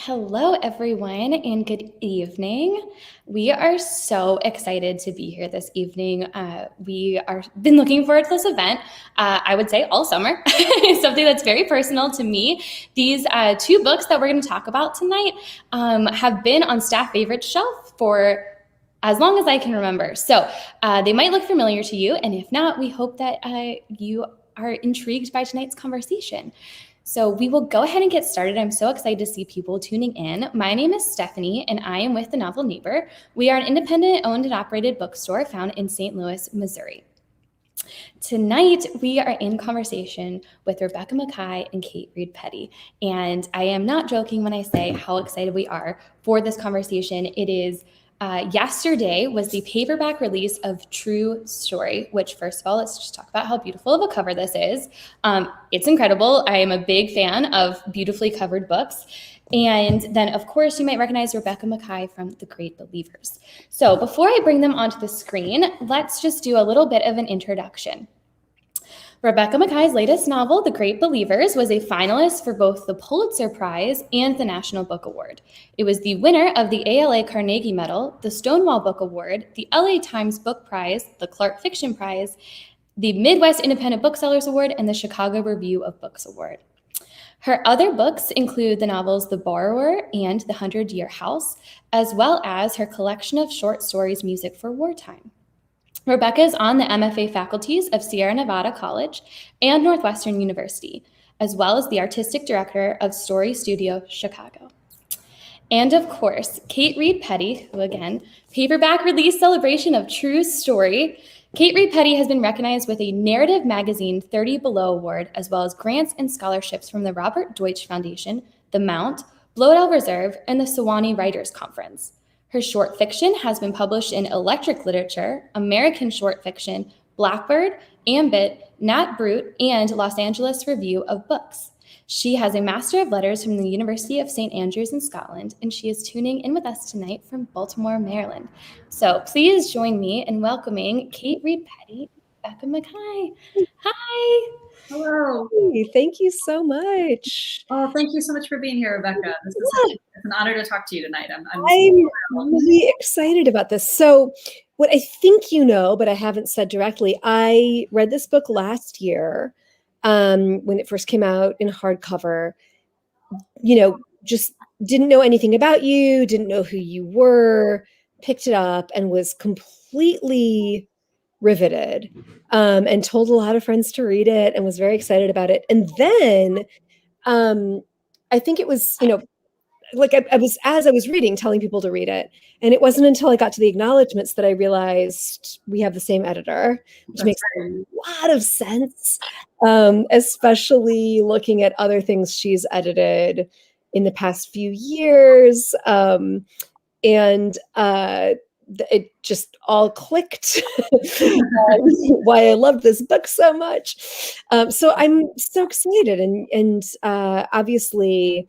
Hello, everyone, and good evening. We are so excited to be here this evening. We are been looking forward to this event, I would say all summer. It's something that's very personal to me. These two books that we're going to talk about tonight have been on staff favorite shelf for as long as I can remember. So they might look familiar to you, and if not, we hope that you are intrigued by tonight's conversation. So we will go ahead and get started. I'm so excited to see people tuning in. My name is Stephanie, and I am with The Novel Neighbor. We are an independent owned and operated bookstore found in St. Louis, Missouri. Tonight, we are in conversation with Rebecca Makkai and Kate Reed Petty. And I am not joking when I say how excited we are for this conversation. It is yesterday was the paperback release of True Story, which first of all, let's just talk about how beautiful of a cover this is. It's incredible. I am a big fan of beautifully covered books. And then, of course, you might recognize Rebecca Makkai from The Great Believers. So before I bring them onto the screen, let's just do a little bit of an introduction. Rebecca Makkai's latest novel, The Great Believers, was a finalist for both the Pulitzer Prize and the National Book Award. It was the winner of the ALA Carnegie Medal, the Stonewall Book Award, the LA Times Book Prize, the Clark Fiction Prize, the Midwest Independent Booksellers Award, and the Chicago Review of Books Award. Her other books include the novels The Borrower and The 100-Year House, as well as her collection of short stories, Music for Wartime. Rebecca is on the MFA faculties of Sierra Nevada College and Northwestern University, as well as the artistic director of Story Studio Chicago. And of course, Kate Reed Petty, who again, paperback release celebration of True Story. Kate Reed Petty has been recognized with a Narrative Magazine 30 Below Award, as well as grants and scholarships from the Robert Deutsch Foundation, the Mount, Bloedel Reserve, and the Sewanee Writers Conference. Her short fiction has been published in Electric Literature, American Short Fiction, Blackbird, Ambit, Nat Brut, and Los Angeles Review of Books. She has a Master of Letters from the University of St. Andrews in Scotland, and she is tuning in with us tonight from Baltimore, Maryland. So please join me in welcoming Kate Reed Petty, Rebecca Makkai. Hi. Hello. Hey, thank you so much. Oh, thank you so much for being here, Rebecca. It's an honor to talk to you tonight. I'm really excited about this. So what I think you know, but I haven't said directly, I read this book last year when it first came out in hardcover. Just didn't know anything about you, didn't know who you were, picked it up and was completely riveted, and told a lot of friends to read it and was very excited about it. And then I think it was, like I was reading, telling people to read it. And it wasn't until I got to the acknowledgments that I realized we have the same editor, which makes a lot of sense, especially looking at other things she's edited in the past few years. It just all clicked why I loved this book so much. So I'm so excited. And obviously,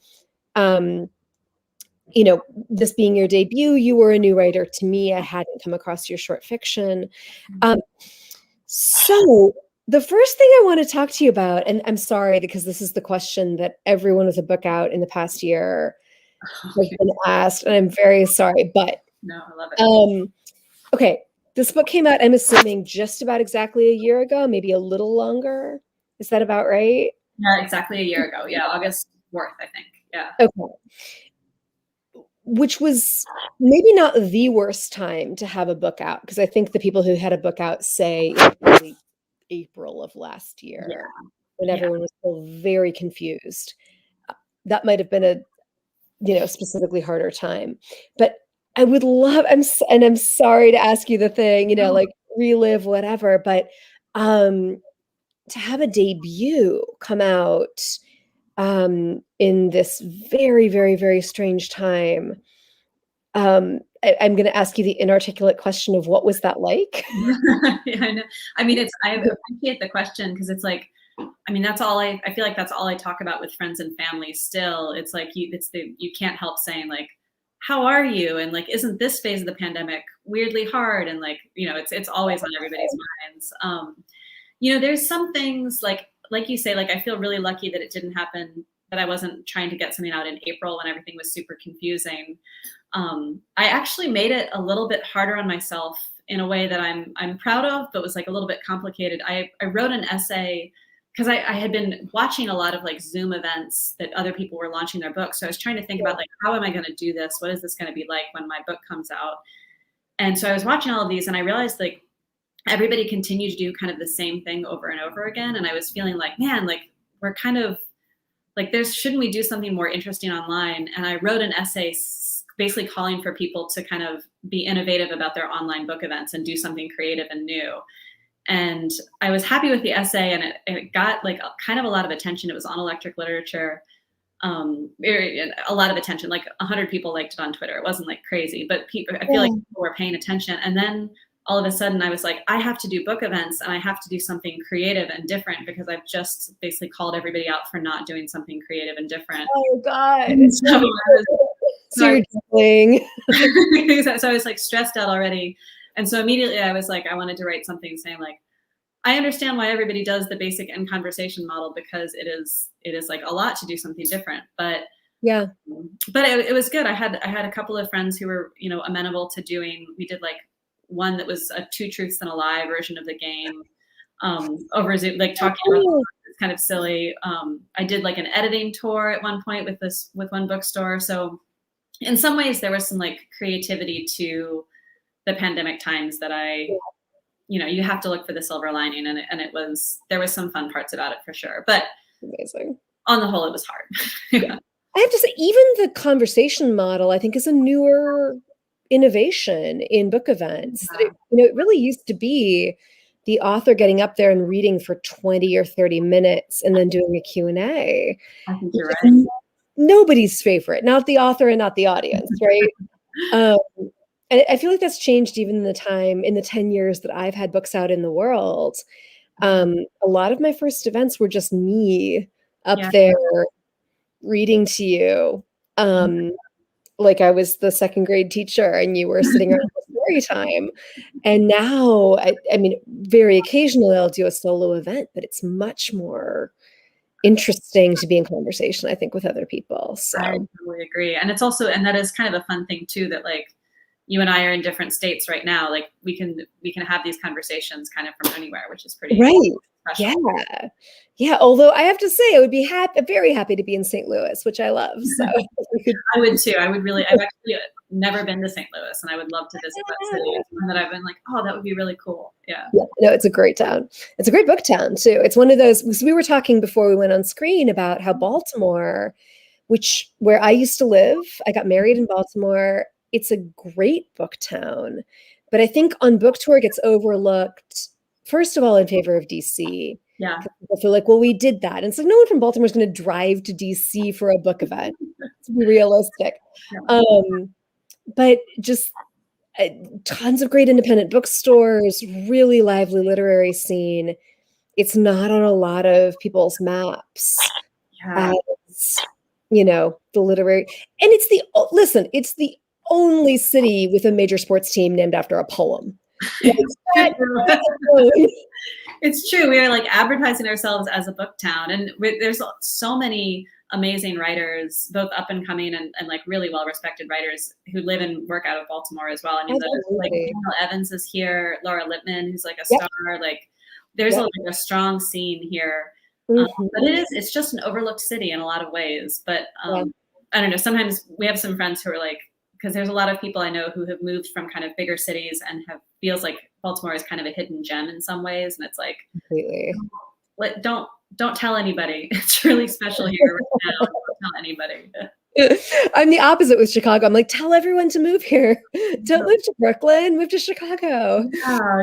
this being your debut, you were a new writer to me. I hadn't come across your short fiction. So the first thing I want to talk to you about, and I'm sorry, because this is the question that everyone with a book out in the past year has been asked, and I'm very sorry, but no, I love it. Okay, this book came out, I'm assuming, just about exactly a year ago, maybe a little longer. Is that about right? Yeah, exactly a year ago. Yeah, August 4th, I think. Yeah. Okay. Which was maybe not the worst time to have a book out, because I think the people who had a book out say early April of last year, when everyone was still very confused. That might have been a specifically harder time. But I would love, I'm sorry to ask you the thing, like relive whatever, but to have a debut come out in this very, very, very strange time. I'm going to ask you the inarticulate question of what was that like? Yeah, I know. I mean, I appreciate the question, because it's like, that's all I feel like that's all I talk about with friends and family still. It's like, you can't help saying like, how are you? And like, isn't this phase of the pandemic weirdly hard? And like, it's always on everybody's minds. There's some things like you say, like, I feel really lucky that it didn't happen that I wasn't trying to get something out in April when everything was super confusing. I actually made it a little bit harder on myself in a way that I'm proud of, but was like a little bit complicated. I wrote an essay because I had been watching a lot of like Zoom events that other people were launching their books. So I was trying to think about like, how am I going to do this? What is this going to be like when my book comes out? And so I was watching all of these and I realized like everybody continued to do kind of the same thing over and over again. And I was feeling like, man, like we're kind of like, shouldn't we do something more interesting online? And I wrote an essay basically calling for people to kind of be innovative about their online book events and do something creative and new. And I was happy with the essay, and it got like kind of a lot of attention. It was on Electric Literature, a lot of attention. Like 100 people liked it on Twitter. It wasn't like crazy, but I feel like people were paying attention. And then all of a sudden, I was like, I have to do book events, and I have to do something creative and different because I've just basically called everybody out for not doing something creative and different. Oh God! So you're doing. So I was like stressed out already. And so immediately I was like, I wanted to write something saying like, I understand why everybody does the basic end conversation model because it is like a lot to do something different. But yeah, but it was good. I had a couple of friends who were, amenable to doing. We did like one that was a 2 Truths and a Lie version of the game over Zoom, like talking about it's kind of silly. I did like an editing tour at one point with one bookstore. So in some ways there was some like creativity to the pandemic times that you have to look for the silver lining, and there was some fun parts about it for sure. But amazing. On the whole, it was hard. Yeah. I have to say, even the conversation model, I think, is a newer innovation in book events. Yeah. It really used to be the author getting up there and reading for 20 or 30 minutes and then doing a Q&A. I think you're right. Nobody's favorite, not the author and not the audience, right? And I feel like that's changed even in the 10 years that I've had books out in the world. A lot of my first events were just me up there reading to you. Like I was the second grade teacher and you were sitting around for story time. And now, I mean, very occasionally I'll do a solo event, but it's much more interesting to be in conversation, I think, with other people. So I totally agree. And that is kind of a fun thing too, that like you and I are in different states right now. Like we can have these conversations kind of from anywhere, which is pretty special. Yeah. Although I have to say, I would be very happy to be in St. Louis, which I love. So I would too. I've actually never been to St. Louis, and I would love to visit that city. It's one that I've been like, oh, that would be really cool. Yeah. No, it's a great town. It's a great book town too. It's one of those. We were talking before we went on screen about how Baltimore, where I used to live, I got married in Baltimore. It's a great book town, but I think on book tour it gets overlooked, first of all, in favor of DC. Yeah. People feel like, well, we did that. And it's like, no one from Baltimore is going to drive to DC for a book event, to be realistic. Yeah. But just tons of great independent bookstores, really lively literary scene. It's not on a lot of people's maps. Yeah. The literary, and it's the only city with a major sports team named after a poem. It's true. We are like advertising ourselves as a book town, and there's so many amazing writers, both up and coming and like really well respected writers who live and work out of Baltimore as well. I mean, like Daniel Evans is here, Laura Lippman, who's like a star. Like there's a strong scene here. But it's just an overlooked city in a lot of ways. But I don't know. Sometimes we have some friends who are like, because there's a lot of people I know who have moved from kind of bigger cities and feels like Baltimore is kind of a hidden gem in some ways. And it's like, completely. Don't tell anybody. It's really special here right now. Don't tell anybody. I'm the opposite with Chicago. I'm like, tell everyone to move here. Don't move to Brooklyn, move to Chicago.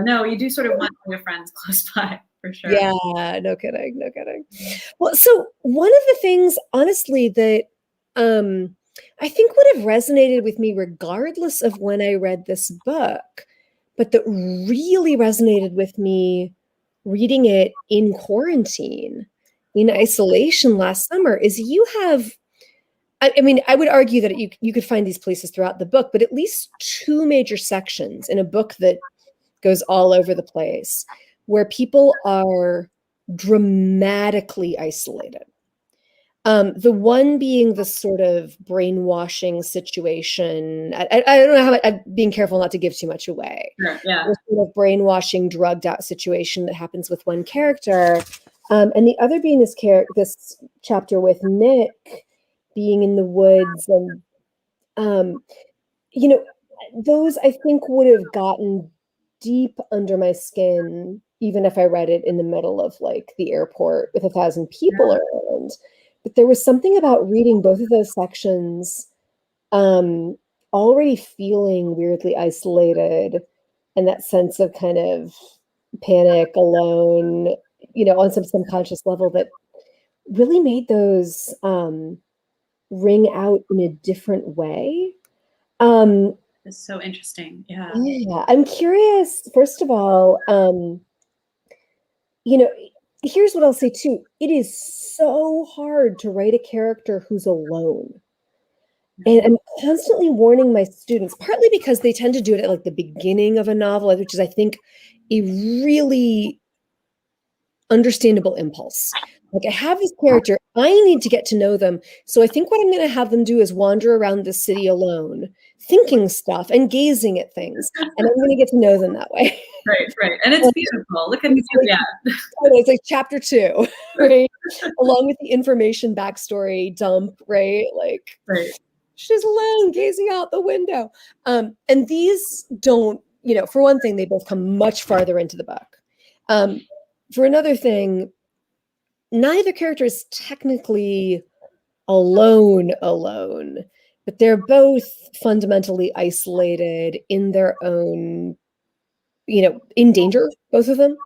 No, you do sort of want your friends close by for sure. Yeah, no kidding. Well, so one of the things, honestly, that I think would have resonated with me regardless of when I read this book, but that really resonated with me reading it in quarantine, in isolation last summer, is you have, I mean, I would argue that you could find these places throughout the book, but at least 2 major sections in a book that goes all over the place where people are dramatically isolated. The one being the sort of brainwashing situation. I don't know how I'm being careful not to give too much away. Sure, yeah. The sort of brainwashing, drugged out situation that happens with one character, and the other being this chapter with Nick being in the woods, and you know, those I think would have gotten deep under my skin, even if I read it in the middle of like the airport with 1,000 people around. But there was something about reading both of those sections, already feeling weirdly isolated, and that sense of kind of panic, alone, on some subconscious level that really made those ring out in a different way. It's so interesting. Yeah. Yeah, I'm curious, first of all, here's what I'll say too. It is so hard to write a character who's alone. And I'm constantly warning my students, partly because they tend to do it at like the beginning of a novel, which is, I think, a really understandable impulse. Like, I have this character, I need to get to know them. So I think what I'm going to have them do is wander around the city alone, thinking stuff and gazing at things. And I'm going to get to know them that way. Right. And it's beautiful. Look at yeah. It's like chapter 2, right? Along with the information backstory dump, right? Like, right. She's alone gazing out the window. And these don't, for one thing, they both come much farther into the book. For another thing, neither character is technically alone, but they're both fundamentally isolated in their own, in danger, both of them.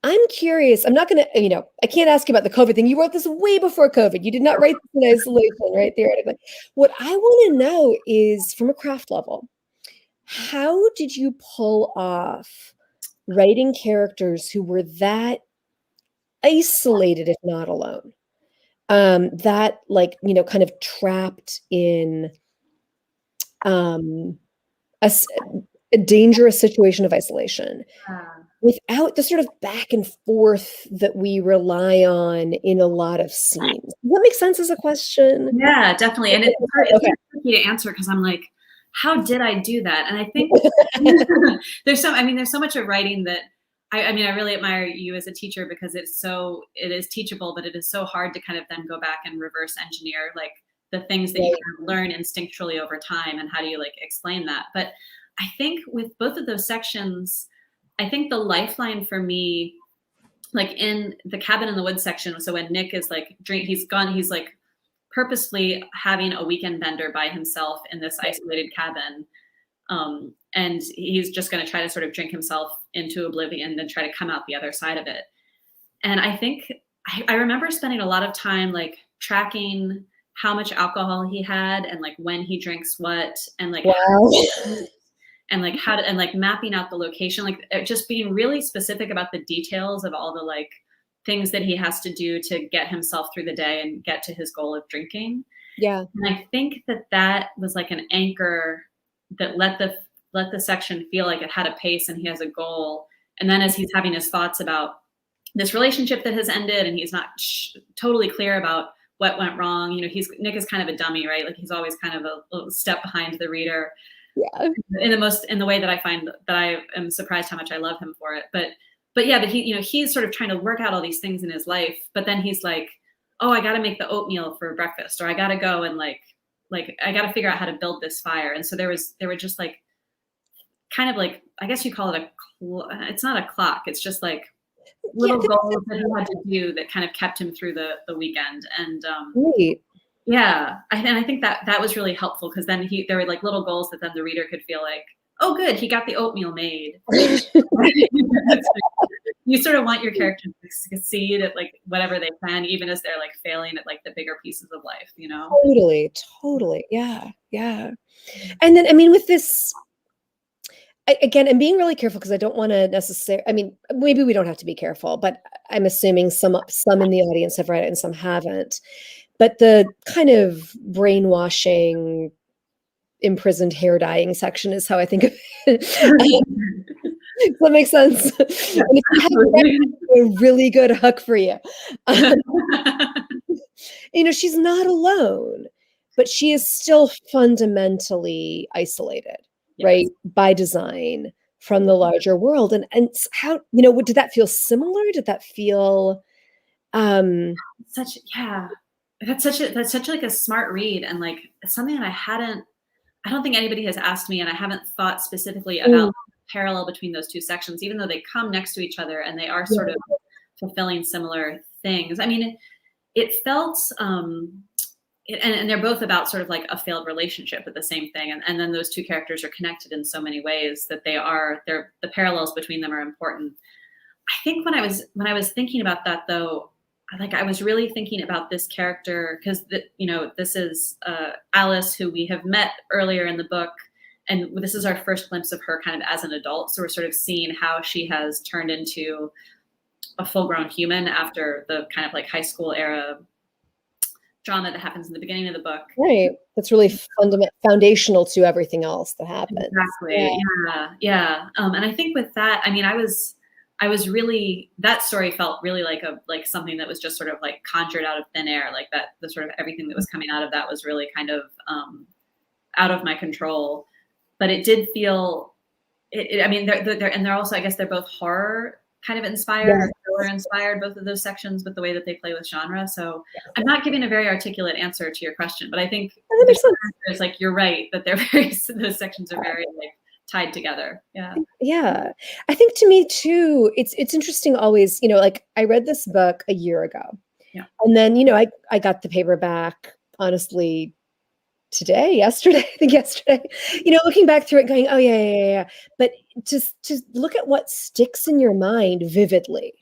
I'm curious. I'm not going to, I can't ask you about the COVID thing. You wrote this way before COVID. You did not write this in isolation, right? Theoretically. What I want to know is, from a craft level, how did you pull off writing characters who were that isolated, if not alone? That, like, kind of trapped in a dangerous situation of isolation, without the sort of back and forth that we rely on in a lot of scenes. Does that make sense as a question? Yeah, definitely. And it's tricky to answer, because I'm like, how did I do that? And I think there's so much of writing that I really admire you as a teacher, because it is teachable, but it is so hard to kind of then go back and reverse engineer like the things that you kind of learn instinctually over time, and how do you like explain that? But I think with both of those sections, I think the lifeline for me, like in the cabin in the woods section, so when Nick is like he's like purposefully having a weekend bender by himself in this isolated cabin, and he's just going to try to sort of drink himself into oblivion and then try to come out the other side of it. And I think I remember spending a lot of time like tracking how much alcohol he had, and like when he drinks what, and like and like how to, and like mapping out the location, like just being really specific about the details of all the like things that he has to do to get himself through the day and get to his goal of drinking. Yeah. And I think that was like an anchor that let the section feel like it had a pace and he has a goal. And then as he's having his thoughts about this relationship that has ended, and he's not totally clear about what went wrong, Nick is kind of a dummy, right? Like he's always kind of a little step behind the reader. Yeah. In the way that I find that I am surprised how much I love him for it. But he's sort of trying to work out all these things in his life, but then he's like, oh, I got to make the oatmeal for breakfast, or I got to go and like I got to figure out how to build this fire. And so there were just like, kind of like, I guess you call it it's not a clock. It's just like little goals that he had to do that kind of kept him through the weekend. And Great. Yeah, I think that was really helpful, because then there were like little goals that then the reader could feel like, oh, good, he got the oatmeal made. You sort of want your characters to succeed at like whatever they can, even as they're like failing at like the bigger pieces of life, Totally. Yeah. And then, with this, again, I'm being really careful because I don't want to necessarily, maybe we don't have to be careful, but I'm assuming some in the audience have read it and some haven't. But the kind of brainwashing, imprisoned hair dyeing section is how I think of it. Does that make sense? Yeah. And if you haven't read it, a really good hook for you. she's not alone, but she is still fundamentally isolated, Yes. right, by design from the larger world. And how, did that feel similar? Did that feel such, yeah, that's such like a smart read, and like something that I don't think anybody has asked me, and I haven't thought specifically about the parallel between those two sections, even though they come next to each other and they are sort of fulfilling similar things. I mean, it felt, and they're both about sort of like a failed relationship with the same thing. And then those two characters are connected in so many ways that the parallels between them are important. I think when I was thinking about that though, I was really thinking about this character because this is Alice, who we have met earlier in the book. And this is our first glimpse of her kind of as an adult. So we're sort of seeing how she has turned into a full-grown human after the kind of like high school era drama that happens in the beginning of the book. Right. That's really foundational to everything else that happens. Exactly. Yeah. And I think with that, I mean, I was really, that story felt really like something that was just sort of like conjured out of thin air, like that the sort of everything that was coming out of that was really kind of out of my control. But it did feel, I mean, they're also, I guess they're both horror kind of inspired, or thriller inspired, both of those sections, with the way that they play with genre. So I'm not giving a very articulate answer to your question, but I think it's like, you're right, that those sections are very like tied together. Yeah. I think to me too, it's interesting always, like I read this book a year ago, and then I got the paperback honestly yesterday, looking back through it going, oh yeah. But just to look at what sticks in your mind vividly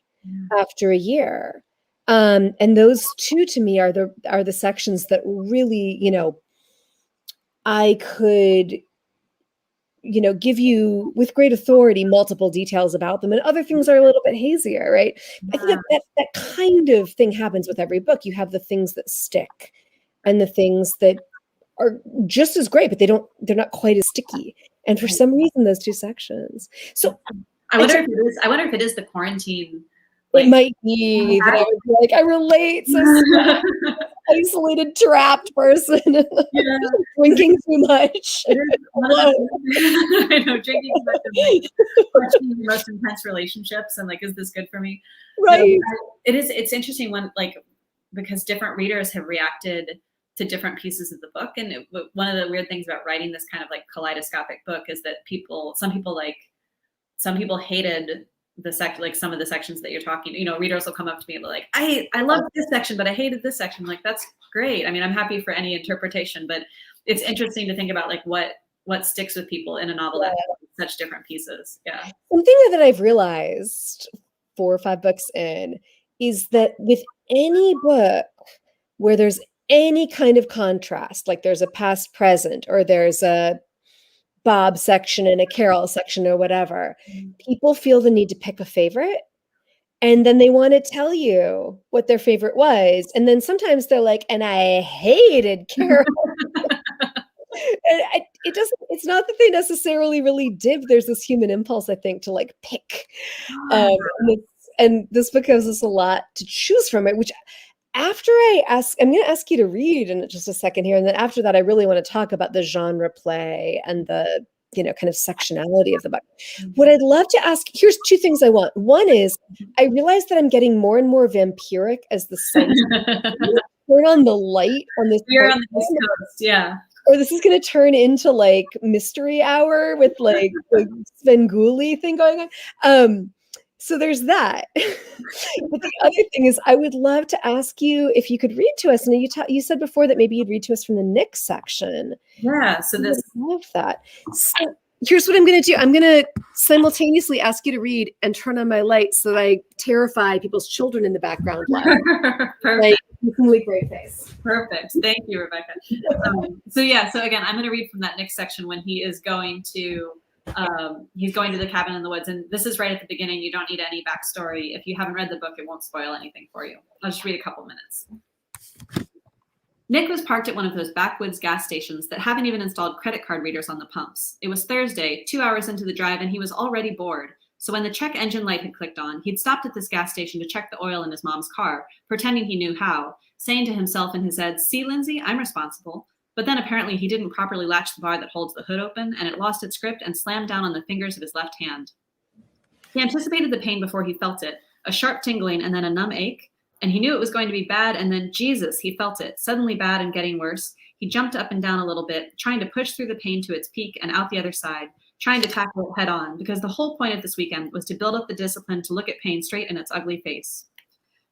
after a year. And those two to me are the sections that really, I could, give you with great authority multiple details about them, and other things are a little bit hazier, right? I think that kind of thing happens with every book. You have the things that stick and the things that are just as great, but they're not quite as sticky. And for some reason, those two sections. So I wonder if it is the quarantine. It might be that I would be like, I relate. So isolated, trapped person, drinking too much. I know, drinking too much and watching the most intense relationships, and like, is this good for me? Right. It's interesting because different readers have reacted to different pieces of the book. And one of the weird things about writing this kind of like kaleidoscopic book is that some people hated some of the sections that you're talking, readers will come up to me and be like, I love this section, but I hated this section. I'm like, that's great. I mean, I'm happy for any interpretation, but it's interesting to think about like what sticks with people in a novel that has such different pieces. Yeah. Something that I've realized 4 or 5 books in is that with any book where there's any kind of contrast, like there's a past present, or there's a Bob section and a Carol section or whatever, people feel the need to pick a favorite, and then they want to tell you what their favorite was, and then sometimes they're like, and I hated Carol. And it's not that they necessarily really dib. There's this human impulse, I think, to like pick, and this book gives us a lot to choose from, it, which after I'm going to ask you to read in just a second here. And then after that, I really want to talk about the genre play and the, kind of sectionality of the book. What I'd love to ask, here's 2 things I want. One is, I realize that I'm getting more and more vampiric as the sun turn on the light on this. We're on the East Coast, yeah. Or this is going to turn into like mystery hour with like the Svengoolie thing going on. So there's that. But the other thing is, I would love to ask you if you could read to us. And you said before that maybe you'd read to us from the Nick section. Yeah. So I love that. So here's what I'm going to do. I'm going to simultaneously ask you to read and turn on my light so that I terrify people's children in the background. Perfect. Like, great face. Perfect. Thank you, Rebecca. So again, I'm going to read from that Nick section when he is going to the cabin in the woods. And this is right at the beginning. You don't need any backstory. If you haven't read the book, it won't spoil anything for you. I'll just read a couple minutes. Nick was parked at one of those backwoods gas stations that haven't even installed credit card readers on the pumps. It was Thursday, 2 hours into the drive, and he was already bored. So when the check engine light had clicked on, he'd stopped at this gas station to check the oil in his mom's car, pretending he knew how. saying to himself in his head, "See, Lindsay, I'm responsible." But then apparently he didn't properly latch the bar that holds the hood open, and it lost its grip and slammed down on the fingers of his left hand. He anticipated the pain before he felt it, a sharp tingling and then a numb ache, and he knew it was going to be bad, and then, Jesus, he felt it, suddenly bad and getting worse. He jumped up and down a little bit, trying to push through the pain to its peak and out the other side, trying to tackle it head on, because the whole point of this weekend was to build up the discipline to look at pain straight in its ugly face.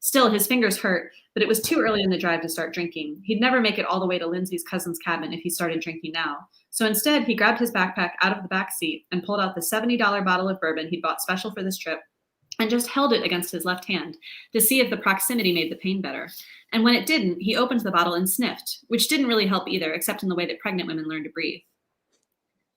Still, his fingers hurt, but it was too early in the drive to start drinking. He'd never make it all the way to Lindsay's cousin's cabin if he started drinking now. So instead, he grabbed his backpack out of the back seat and pulled out the $70 bottle of bourbon he'd bought special for this trip and just held it against his left hand to see if the proximity made the pain better. And when it didn't, he opened the bottle and sniffed, which didn't really help either, except in the way that pregnant women learn to breathe.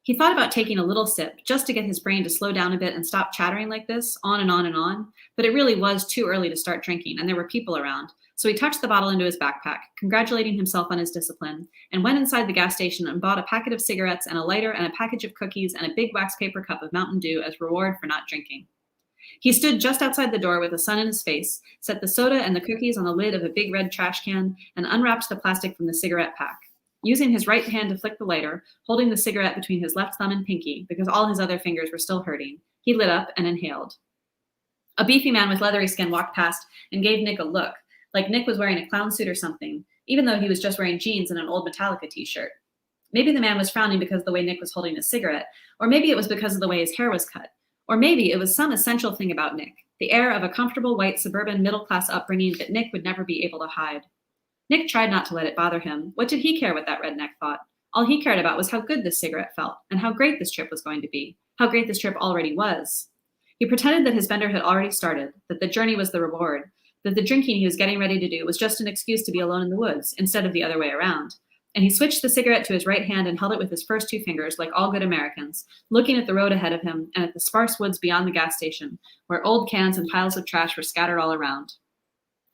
He thought about taking a little sip just to get his brain to slow down a bit and stop chattering like this, on and on and on, but it really was too early to start drinking, and there were people around. So he tucked the bottle into his backpack, congratulating himself on his discipline, and went inside the gas station and bought a packet of cigarettes and a lighter and a package of cookies and a big wax paper cup of Mountain Dew as reward for not drinking. He stood just outside the door with the sun in his face, set the soda and the cookies on the lid of a big red trash can, and unwrapped the plastic from the cigarette pack. Using his right hand to flick the lighter, holding the cigarette between his left thumb and pinky, because all his other fingers were still hurting, he lit up and inhaled. A beefy man with leathery skin walked past and gave Nick a look, like Nick was wearing a clown suit or something, even though he was just wearing jeans and an old Metallica t-shirt. Maybe the man was frowning because of the way Nick was holding his cigarette, or maybe it was because of the way his hair was cut, or maybe it was some essential thing about Nick, the air of a comfortable white suburban middle-class upbringing that Nick would never be able to hide. Nick tried not to let it bother him. What did he care what that redneck thought? All he cared about was how good this cigarette felt, and how great this trip was going to be, how great this trip already was. He pretended that his bender had already started, that the journey was the reward, that the drinking he was getting ready to do was just an excuse to be alone in the woods, instead of the other way around. And he switched the cigarette to his right hand and held it with his first two fingers, like all good Americans, looking at the road ahead of him and at the sparse woods beyond the gas station, where old cans and piles of trash were scattered all around.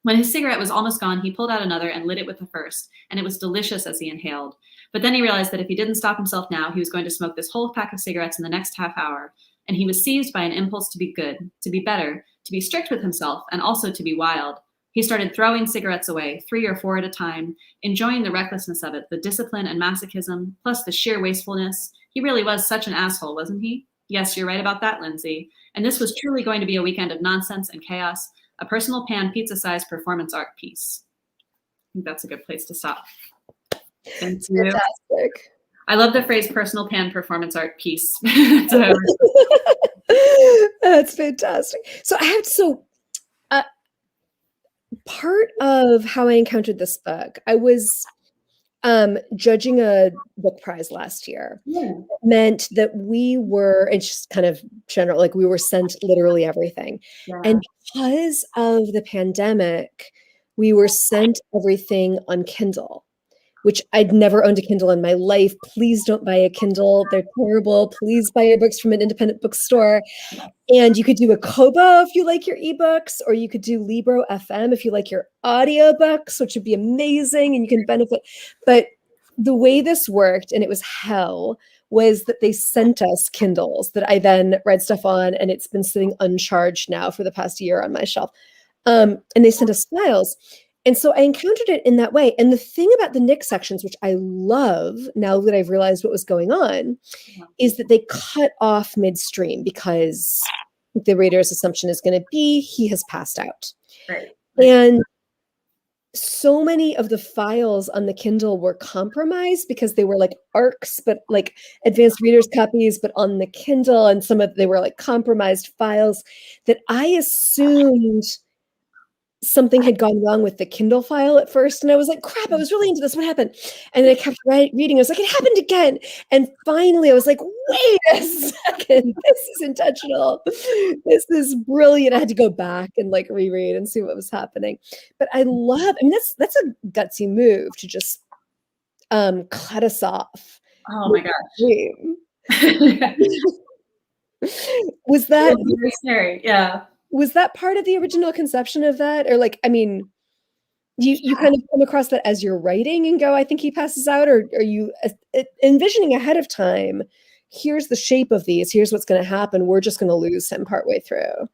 When his cigarette was almost gone, he pulled out another and lit it with the first, and it was delicious as he inhaled. But then he realized that if he didn't stop himself now, he was going to smoke this whole pack of cigarettes in the next half hour, and he was seized by an impulse to be good, to be better, to be strict with himself, and also to be wild. He started throwing cigarettes away, 3 or 4 at a time, enjoying the recklessness of it, the discipline and masochism, plus the sheer wastefulness. He really was such an asshole, wasn't he? Yes, you're right about that, Lindsay. And this was truly going to be a weekend of nonsense and chaos, a personal pan pizza-sized performance art piece. I think that's a good place to stop. Thank you. Fantastic. I love the phrase personal pan performance art piece. That's fantastic. So part of how I encountered this book, I was judging a book prize last year. Yeah. It meant that we were, it's just kind of general, like we were sent literally everything. Yeah. And because of the pandemic, we were sent everything on Kindle, which I'd never owned a Kindle in my life. Please don't buy a Kindle. They're terrible. Please buy your books from an independent bookstore. And you could do a Kobo if you like your ebooks, or you could do Libro FM if you like your audiobooks, which would be amazing and you can benefit. But the way this worked, and it was hell, was that they sent us Kindles that I then read stuff on, and it's been sitting uncharged now for the past year on my shelf. And they sent us files. And so I encountered it in that way. And the thing about the Nick sections, which I love now that I've realized what was going on, is that they cut off midstream because the reader's assumption is going to be he has passed out. Right. And so many of the files on the Kindle were compromised because they were like ARCs, but like advanced readers copies, but on the Kindle. And some of they were like compromised files that I assumed something had gone wrong with the Kindle file at first. And I was like, crap, I was really into this. What happened? And then I kept reading. I was like, it happened again. And finally I was like, wait a second, this is intentional. This is brilliant. I had to go back and like reread and see what was happening. But I mean, that's a gutsy move to just cut us off. Oh my gosh. Was that very scary? Yeah. Was that part of the original conception of that? Or like, I mean, you kind of come across that as you're writing and go, I think he passes out, or are you envisioning ahead of time, here's the shape of these, here's what's going to happen, we're just going to lose him partway through?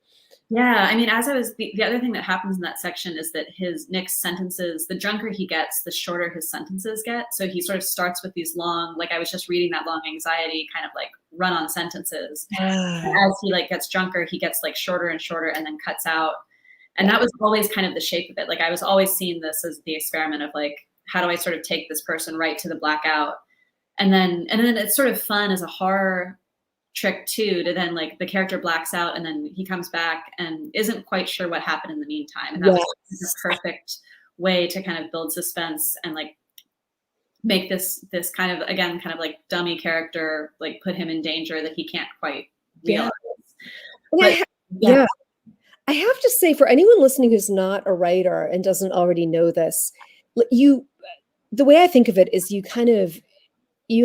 Yeah, I mean, as I was, the other thing that happens in that section is that Nick's sentences, the drunker he gets, the shorter his sentences get. So he sort of starts with these long, like I was just reading that long anxiety kind of like run on sentences. And as he like gets drunker, he gets like shorter and shorter and then cuts out. And that was always kind of the shape of it. Like I was always seeing this as the experiment of like, how do I sort of take this person right to the blackout? And then it's sort of fun as a horror trick too, to then like the character blacks out and then he comes back and isn't quite sure what happened in the meantime. And that was the perfect way to kind of build suspense and like make this kind of, again, kind of like dummy character, like put him in danger that he can't quite realize. Yeah. I have to say, for anyone listening who's not a writer and doesn't already know this, the way I think of it is you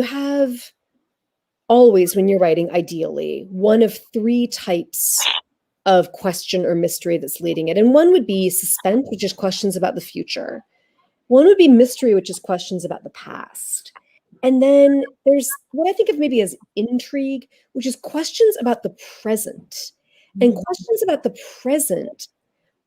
have always, when you're writing, ideally, one of three types of question or mystery that's leading it. And one would be suspense, which is questions about the future. One would be mystery, which is questions about the past. And then there's what I think of maybe as intrigue, which is questions about the present. And questions about the present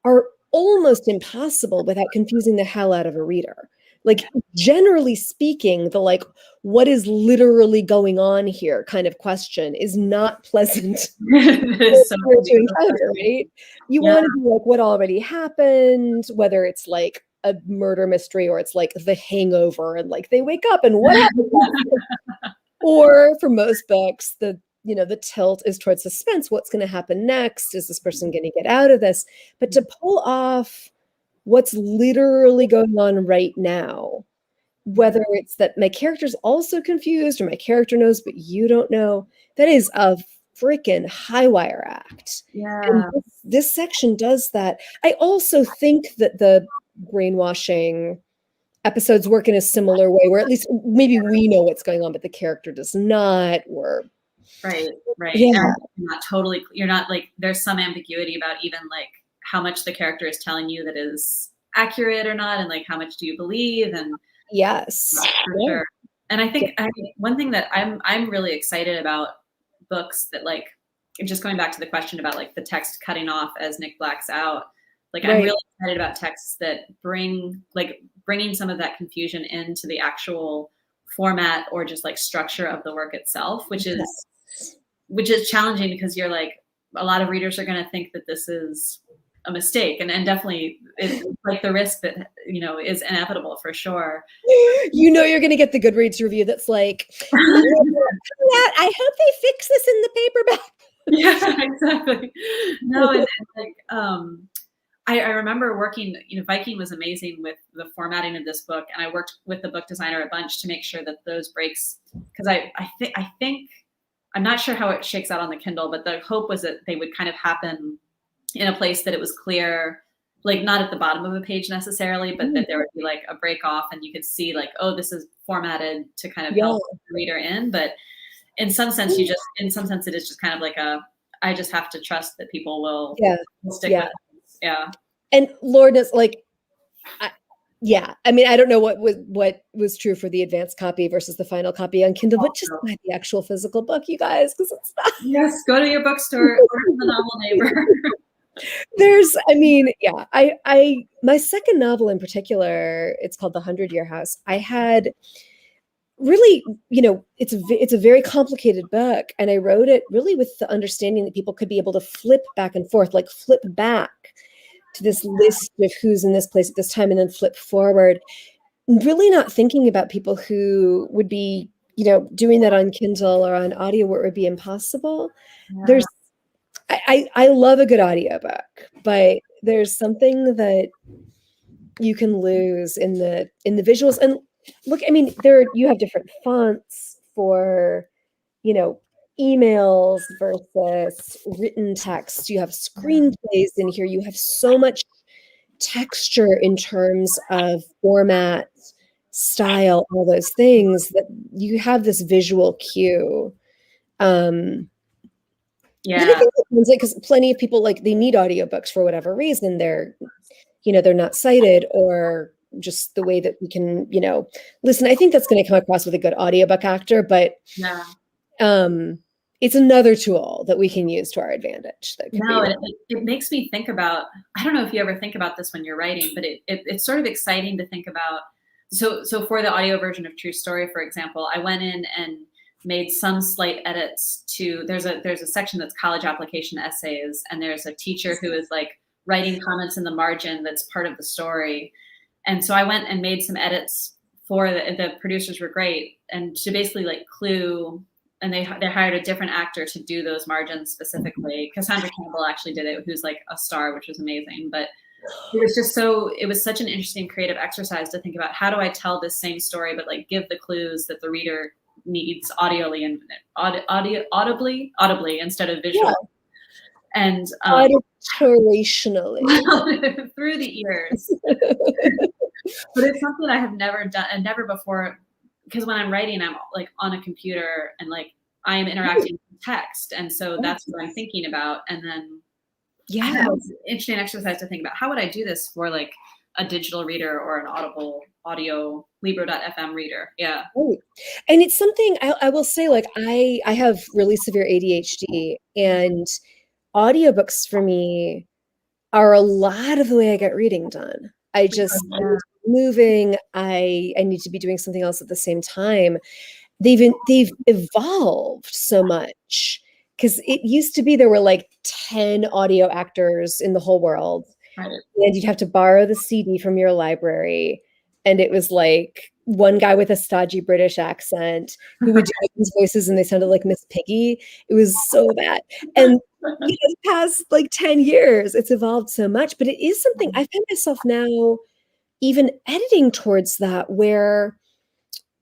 are almost impossible without confusing the hell out of a reader. Like, generally speaking, the like, what is literally going on here kind of question is not pleasant to encounter, right? You want to be like, what already happened, whether it's like a murder mystery or it's like The Hangover and like they wake up and what happened? Or for most books, the tilt is towards suspense. What's going to happen next? Is this person going to get out of this? But to pull off what's literally going on right now, whether it's that my character's also confused or my character knows but you don't know, that is a freaking high wire act. Yeah. And this section does that. I also think that the brainwashing episodes work in a similar way, where at least maybe we know what's going on but the character does not, or right. Yeah. You're not like, there's some ambiguity about even like how much the character is telling you that is accurate or not, and like how much do you believe, and yes, for sure. And I think one thing that I'm really excited about books that, like, just going back to the question about like the text cutting off as Nick blacks out, like I'm really excited about texts that bringing some of that confusion into the actual format or just like structure of the work itself, which is challenging, because you're like, a lot of readers are going to think that this is a mistake, and definitely it's like the risk that is inevitable for sure. You're going to get the Goodreads review that's like, I hope they fix this in the paperback. Yeah, exactly. No, and like I remember working, Viking was amazing with the formatting of this book, and I worked with the book designer a bunch to make sure that those breaks, because I think I'm not sure how it shakes out on the Kindle, but the hope was that they would kind of happen in a place that it was clear, like not at the bottom of a page necessarily, but that there would be like a break off and you could see like, oh, this is formatted to kind of help the reader in. But in some sense, it is just kind of like I just have to trust that people will stick with it. Yeah. And Lord knows, like, I mean, I don't know what was true for the advanced copy versus the final copy on Kindle, but just buy the actual physical book, you guys, because it's not. Yes, go to your bookstore, order the novel neighbor. My second novel in particular, it's called The 100-Year House. I had really, it's a very complicated book, and I wrote it really with the understanding that people could be able to flip back and forth, like flip back to this list of who's in this place at this time and then flip forward, really not thinking about people who would be, doing that on Kindle or on audio where it would be impossible. Yeah. I love a good audiobook, but there's something that you can lose in the visuals. And look, I mean, you have different fonts for, emails versus written text. You have screenplays in here. You have so much texture in terms of format, style, all those things, that you have this visual cue. Because plenty of people, like, they need audiobooks for whatever reason. They're not sighted, or just the way that we can, listen. I think that's going to come across with a good audiobook actor, but it's another tool that we can use to our advantage. That could No, be it makes me think about, I don't know if you ever think about this when you're writing, but it's sort of exciting to think about. So for the audio version of True Story, for example, I went in and made some slight edits to, there's a section that's college application essays, and there's a teacher who is like writing comments in the margin that's part of the story. And so I went and made some edits for the producers were great, and to basically like clue, and they hired a different actor to do those margins specifically. Cassandra Campbell actually did it, who's like a star, which was amazing. But it was such an interesting creative exercise to think about, how do I tell this same story, but like give the clues that the reader needs audibly instead of visually. Yeah. And auditorationally through the ears. But it's something I have never done, and never before, because when I'm writing, I'm like on a computer and like I am interacting with text, and so that's what I'm thinking about. And then it's an interesting exercise to think about, how would I do this for like a digital reader or an audio Libro.fm reader. Yeah. And it's something I will say, like I have really severe ADHD, and audiobooks for me are a lot of the way I get reading done. I need to be moving. I need to be doing something else at the same time. They've evolved so much, because it used to be there were like 10 audio actors in the whole world, right, and you'd have to borrow the CD from your library, and it was like one guy with a stodgy British accent who would do his voices, and they sounded like Miss Piggy. It was so bad. And the past like 10 years, it's evolved so much, but it is something I find myself now even editing towards that, where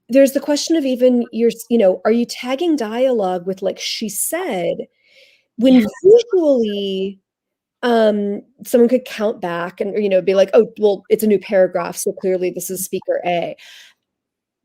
there's the question of even are you tagging dialogue with like she said, when visually someone could count back and be like, oh well, it's a new paragraph, so clearly this is speaker A.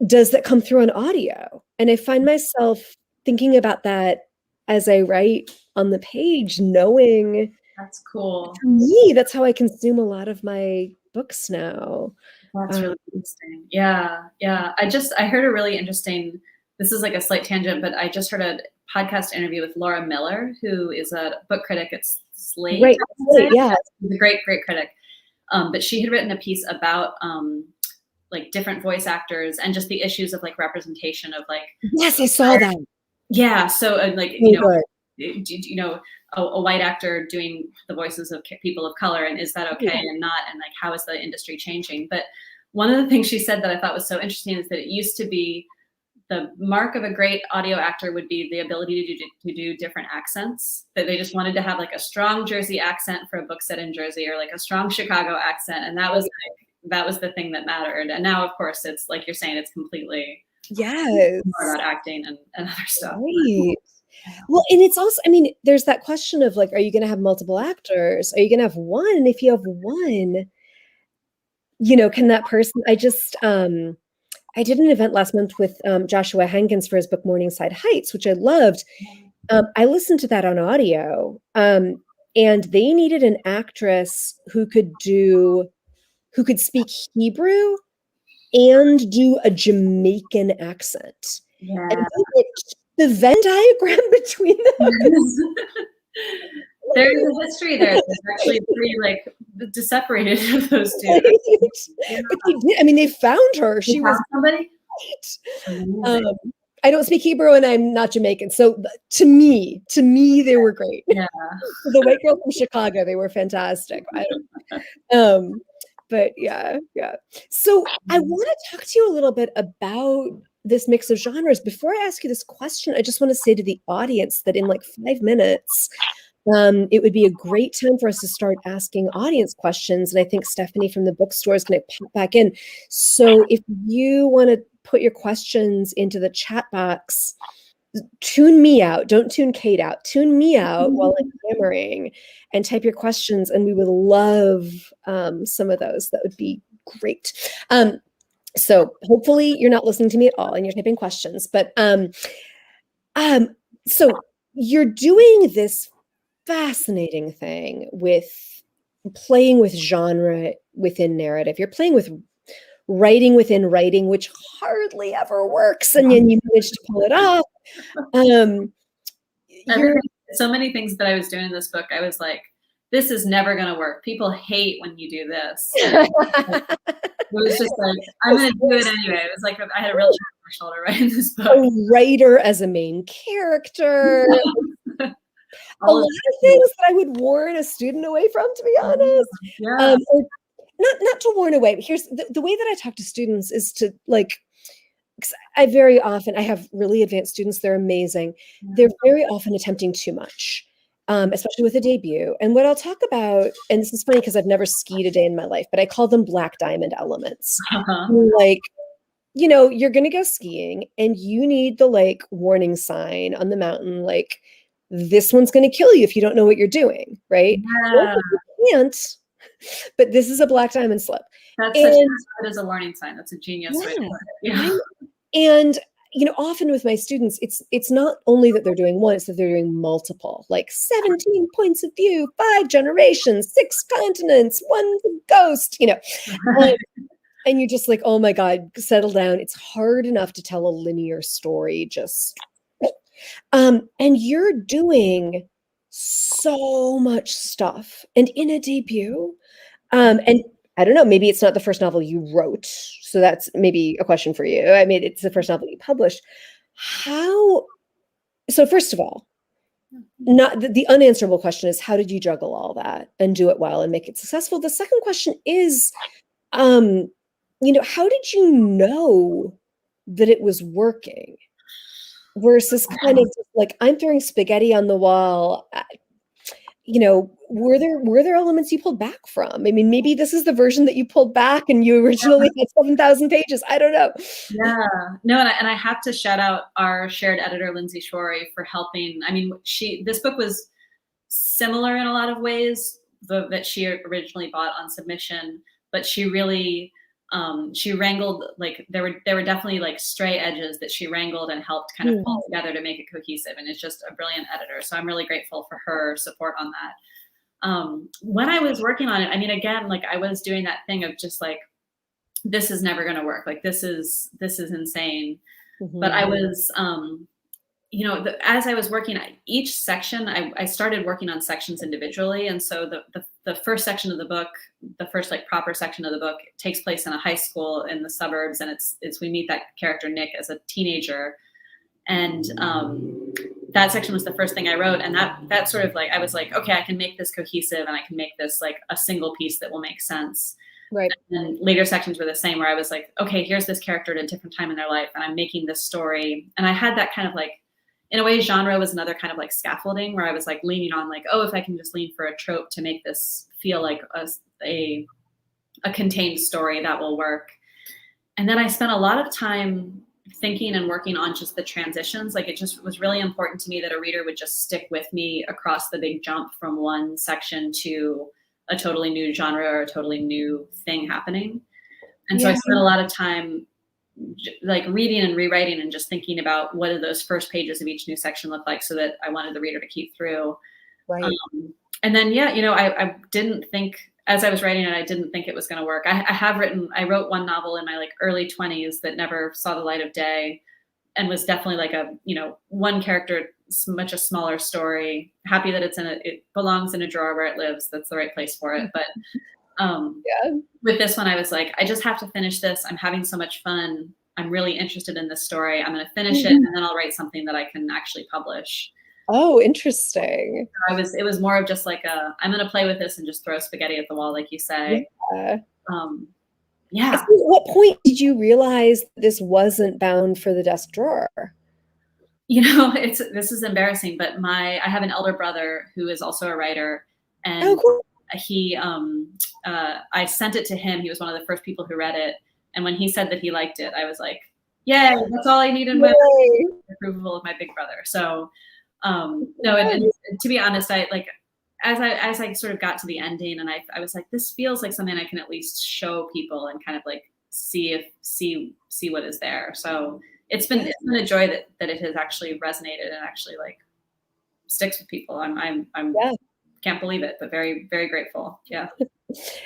Does that come through on audio? And I find myself thinking about that as I write on the page, knowing that's cool. For me, that's how I consume a lot of my books now. That's really interesting. Yeah. I heard a really interesting, this is like a slight tangent, but I just heard a podcast interview with Laura Miller, who is a book critic at Slate. Right. Yeah. She's a great critic. But she had written a piece about like different voice actors and just the issues of like representation of like. Yes, I saw that. Yeah. So like, a white actor doing the voices of people of color, and is that okay and not, and like how is the industry changing? But one of the things she said that I thought was so interesting is that it used to be the mark of a great audio actor would be the ability to do different accents, that they just wanted to have like a strong Jersey accent for a book set in Jersey, or like a strong Chicago accent, and that was the thing that mattered. And now of course it's like you're saying, it's completely more about acting and other stuff. Right. Well, and it's also, there's that question of like, are you going to have multiple actors? Are you going to have one? And if you have one, can that person, I did an event last month with Joshua Hankins for his book Morningside Heights, which I loved. I listened to that on audio, and they needed an actress who could speak Hebrew and do a Jamaican accent. Yeah. And the Venn diagram between them. There's a history there. There's actually pretty like separated of those two. Right. Yeah. But they found her. She was somebody. Right. I don't speak Hebrew and I'm not Jamaican. So to me, they were great. Yeah. The white girl from Chicago, they were fantastic. But yeah. So I want to talk to you a little bit about this mix of genres. Before I ask you this question, I just want to say to the audience that in like 5 minutes, it would be a great time for us to start asking audience questions. And I think Stephanie from the bookstore is going to pop back in. So if you want to put your questions into the chat box, tune me out. Don't tune Kate out. Tune me out while I'm hammering, and type your questions. And we would love some of those. That would be great. So hopefully you're not listening to me at all and you're typing questions, but so you're doing this fascinating thing with playing with genre within narrative. You're playing with writing within writing, which hardly ever works. And then you manage to pull it off. So many things that I was doing in this book, I was like, this is never going to work. People hate when you do this. It was just like, I'm going to do it anyway. It was like I had a real chip on my shoulder right in this book. A writer as a main character. A lot of things that I would warn a student away from, to be honest. Yeah. Not to warn away, but here's the way that I talk to students is to like, 'cause I have really advanced students. They're amazing. They're very often attempting too much. Especially with a debut. And what I'll talk about, and this is funny because I've never skied a day in my life, but I call them black diamond elements. Like, you're going to go skiing and you need the like warning sign on the mountain, like this one's going to kill you if you don't know what you're doing, right? Yeah. You can't, but this is a black diamond slip. That is a warning sign. That's a genius way to put it. Yeah. And often with my students, it's not only that they're doing one, it's that they're doing multiple, like 17 points of view, 5 generations, 6 continents, 1 ghost, and you're just like, oh my God, settle down. It's hard enough to tell a linear story. And you're doing so much stuff. And in a debut, and I don't know, maybe it's not the first novel you wrote. So that's maybe a question for you. I mean, it's the first novel you published. So first of all, not the unanswerable question is, how did you juggle all that and do it well and make it successful? The second question is, how did you know that it was working versus kind of like, I'm throwing spaghetti on the wall? Were there elements you pulled back from? I mean, maybe this is the version that you pulled back and you originally had 7,000 pages. I don't know. Yeah, no, and I have to shout out our shared editor, Lindsay Shorey, for helping. I mean, this book was similar in a lot of ways that she originally bought on submission, but she really, she wrangled, like there were definitely like stray edges that she wrangled and helped kind of pull together to make it cohesive. And it's just a brilliant editor. So I'm really grateful for her support on that. When I was working on it, I mean, again, like I was doing that thing of just like, this is never going to work. Like this is insane. But I was, as I was working at each section, I started working on sections individually. And so the first section of the book, the first like proper section of the book, takes place in a high school in the suburbs. And we meet that character, Nick, as a teenager. And that section was the first thing I wrote. And that sort of like, I was like, okay, I can make this cohesive and I can make this like a single piece that will make sense. Right. And later sections were the same, where I was like, okay, here's this character at a different time in their life, and I'm making this story. And I had that kind of like, in a way, genre was another kind of like scaffolding, where I was like leaning on like, oh, if I can just lean for a trope to make this feel like a contained story, that will work. And then I spent a lot of time thinking and working on just the transitions. Like it just was really important to me that a reader would just stick with me across the big jump from one section to a totally new genre or a totally new thing happening. And so I spent a lot of time like reading and rewriting and just thinking about what do those first pages of each new section look like, so that I wanted the reader to keep through. Right. And then, I didn't think, as I was writing it, I didn't think it was going to work. I wrote one novel in my like early 20s that never saw the light of day, and was definitely like a, one character, much a smaller story. Happy that it belongs in a drawer where it lives. That's the right place for it. But with this one, I was like, I just have to finish this. I'm having so much fun. I'm really interested in this story. I'm going to finish it, and then I'll write something that I can actually publish. Oh, interesting. It was more of just like I'm going to play with this and just throw spaghetti at the wall, like you say. At what point did you realize this wasn't bound for the desk drawer? This is embarrassing, but I have an elder brother who is also a writer, and cool. He I sent it to him. He was one of the first people who read it, and when he said that he liked it, I was like, yay, that's all I need in my approval of my big brother. So no, and to be honest, I like, as I sort of got to the ending, and I was like, this feels like something I can at least show people and kind of like see what is there. So it's been a joy that it has actually resonated and actually like sticks with people. I'm can't believe it, but very, very grateful. Yeah.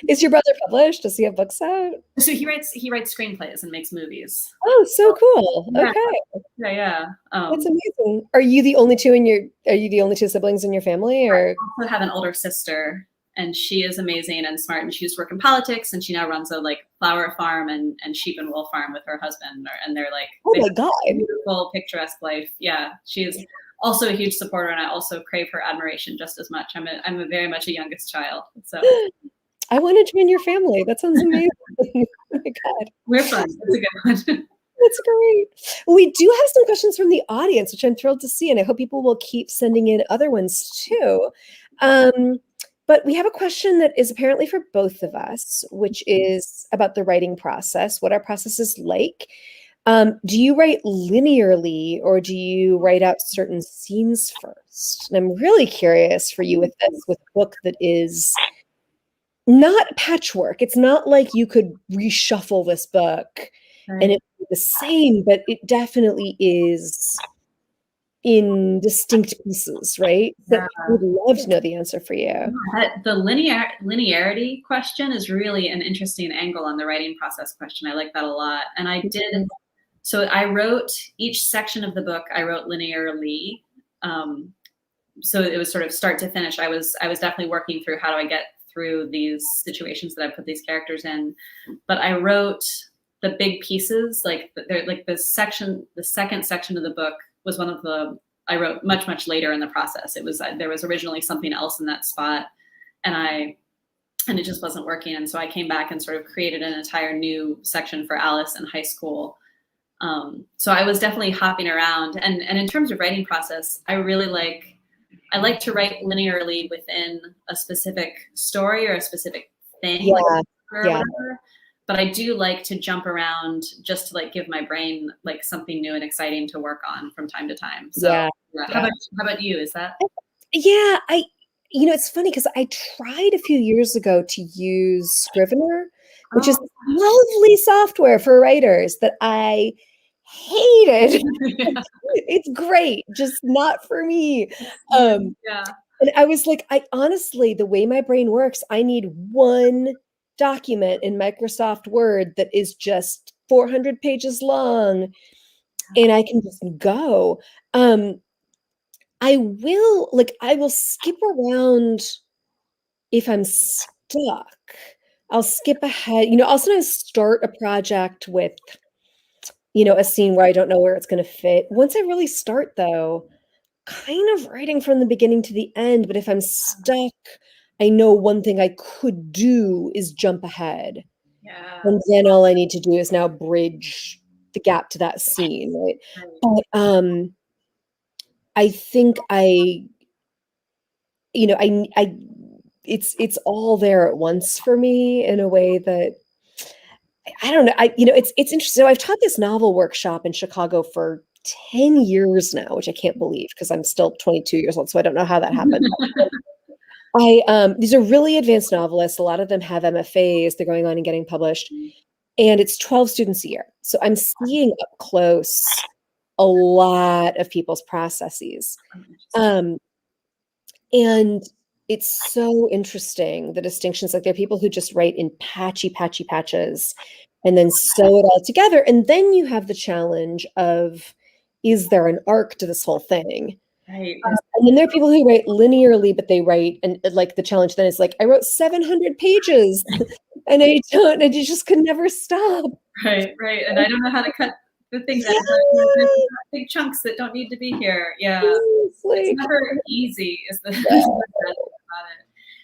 Is your brother published? Does he have books out? So he writes screenplays and makes movies. Oh, so cool. Yeah. Okay. Yeah. That's amazing. Are you the only two siblings in your family, or? I also have an older sister, and she is amazing and smart, and she used to work in politics, and she now runs a flower farm and sheep and wool farm with her husband, and they're oh my God, beautiful, picturesque life. Yeah, she is also a huge supporter, and I also crave her admiration just as much. I'm a very much a youngest child, so I want to join your family. That sounds amazing. Oh my God, we're fun. It's a good one. That's great. We do have some questions from the audience, which I'm thrilled to see, and I hope people will keep sending in other ones too. But we have a question that is apparently for both of us, which is about the writing process, what our process is like. Do you write linearly, or do you write out certain scenes first? And I'm really curious for you with this, with a book that is not patchwork. It's not like you could reshuffle this book and it would be the same, but it definitely is in distinct pieces, right? So I would love to know the answer for you. The linearity question is really an interesting angle on the writing process question. I like that a lot. And I did, so I wrote each section of the book, I wrote linearly. So it was sort of start to finish. I was definitely working through how do I get through these situations that I put these characters in. But I wrote the big pieces, the second section of the book was one of the, I wrote much later in the process. It was, there was originally something else in that spot, and it just wasn't working. And so I came back and sort of created an entire new section for Alice in high school. So I was definitely hopping around. And in terms of writing process, I like to write linearly within a specific story or a specific thing, or whatever. But I do like to jump around just to give my brain something new and exciting to work on from time to time. So how about you? Is that? Yeah, it's funny because I tried a few years ago to use Scrivener, which is lovely software for writers that I hated. It's great, just not for me. And I was like, I honestly, the way my brain works, I need one document in Microsoft Word that is just 400 pages long, and I can just go. I will skip around if I'm stuck. I'll skip ahead. I'll sometimes start a project with, a scene where I don't know where it's going to fit. Once I really start, though, kind of writing from the beginning to the end. But if I'm stuck, I know one thing I could do is jump ahead. Yeah. And then all I need to do is now bridge the gap to that scene, right? But I think it's all there at once for me in a way that I don't know. It's interesting. So I've taught this novel workshop in Chicago for 10 years now, which I can't believe because I'm still 22 years old. So I don't know how that happened. These are really advanced novelists. A lot of them have MFAs. They're going on and getting published. And it's 12 students a year. So I'm seeing up close a lot of people's processes. And it's so interesting, the distinctions. There are people who just write in patchy patches and then sew it all together. And then you have the challenge of, is there an arc to this whole thing? Right. And then there are people who write linearly, but they write, and the challenge then is I wrote 700 pages and I just could never stop. Right. And I don't know how to cut the things out. Big chunks that don't need to be here. Yeah. It's never easy is the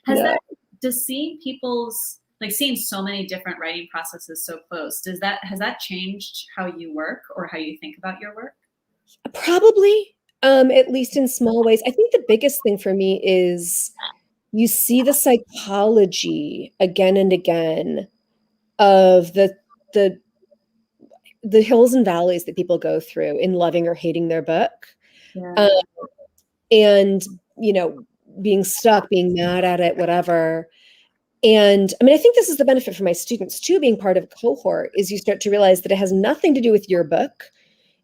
about it. Does seeing people's, seeing so many different writing processes so close, has that changed how you work or how you think about your work? Probably. At least in small ways. I think the biggest thing for me is you see the psychology again and again of the hills and valleys that people go through in loving or hating their book. Yeah. And, being stuck, being mad at it, whatever. And I think this is the benefit for my students too, being part of a cohort, is you start to realize that it has nothing to do with your book.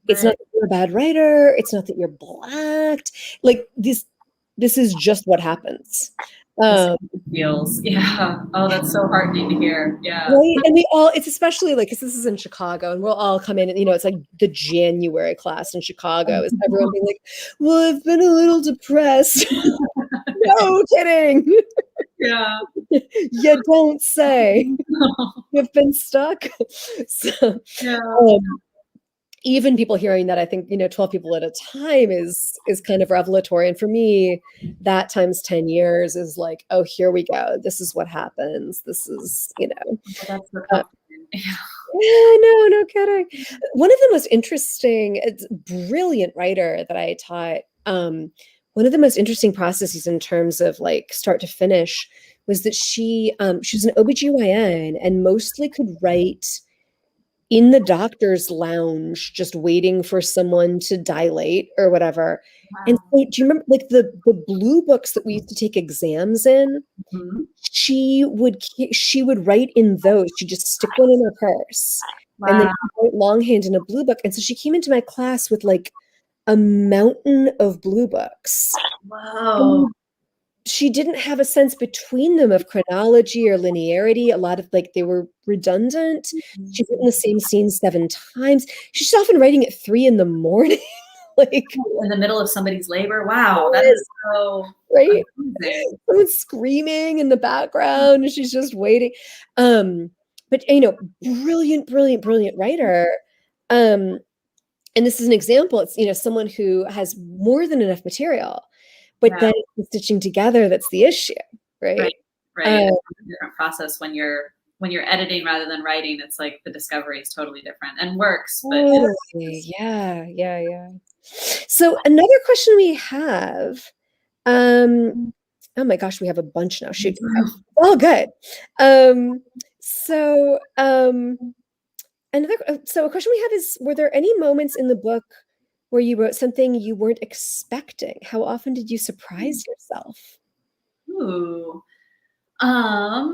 It's not that you're a bad writer. It's not that you're blacked. this is just what happens. Feels, yeah. Oh, that's so heartening to hear. Yeah. Right. And we all, it's especially like, because this is in Chicago and we'll all come in and, it's like the January class in Chicago is everyone being like, well, I've been a little depressed. No kidding. Yeah. You don't say. You've been stuck. So, Yeah. even people hearing that, I think, 12 people at a time is kind of revelatory. And for me, that times 10 years is like, oh, here we go. This is what happens. This is, That's the yeah, no kidding. One of the most interesting, brilliant writer that I taught, one of the most interesting processes in terms of like start to finish was that she was an OBGYN and mostly could write in the doctor's lounge, just waiting for someone to dilate or whatever. Wow. And so, do you remember like the blue books that we used to take exams in? Mm-hmm. She would write in those. She'd just stick one in her purse. Wow. And then write longhand in a blue book. And so she came into my class with like a mountain of blue books. Whoa. And she didn't have a sense between them of chronology or linearity. A lot of like they were redundant. She's written the same scene 7 times. She's often writing at 3 a.m. like in the middle of somebody's labor. Wow, that is so right. amazing. Someone's screaming in the background, and she's just waiting. But brilliant writer. And this is an example. It's someone who has more than enough material. But then it's the stitching together that's the issue, right? Right. It's a different process when you're editing rather than writing. It's like the discovery is totally different and works. But yeah. So another question we have, oh my gosh, we have a bunch now. Shoot, oh good. So a question we have is: were there any moments in the book where you wrote something you weren't expecting? How often did you surprise yourself? Ooh. I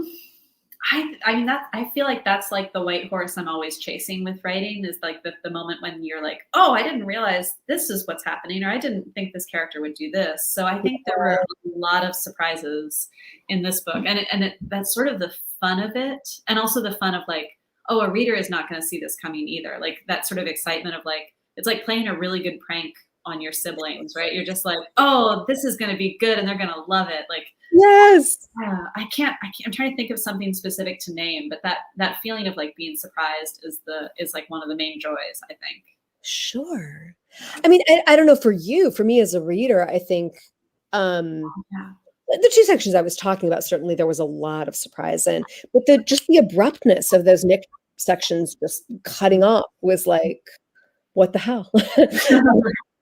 feel like that's like the white horse I'm always chasing with writing, is like the moment when you're like, oh, I didn't realize this is what's happening, or I didn't think this character would do this. So I think there were a lot of surprises in this book, and that's sort of the fun of it, and also the fun of like, oh, a reader is not going to see this coming either. Like that sort of excitement of like, it's like playing a really good prank on your siblings, right? You're just like, oh, this is going to be good and they're going to love it. Like, yes. I'm trying to think of something specific to name, but that feeling of like being surprised is like one of the main joys, I think. Sure. I mean, I don't know for you, for me as a reader, I think, the 2 sections I was talking about, certainly there was a lot of surprise in, but the abruptness of those Nick sections just cutting off was like, what the hell?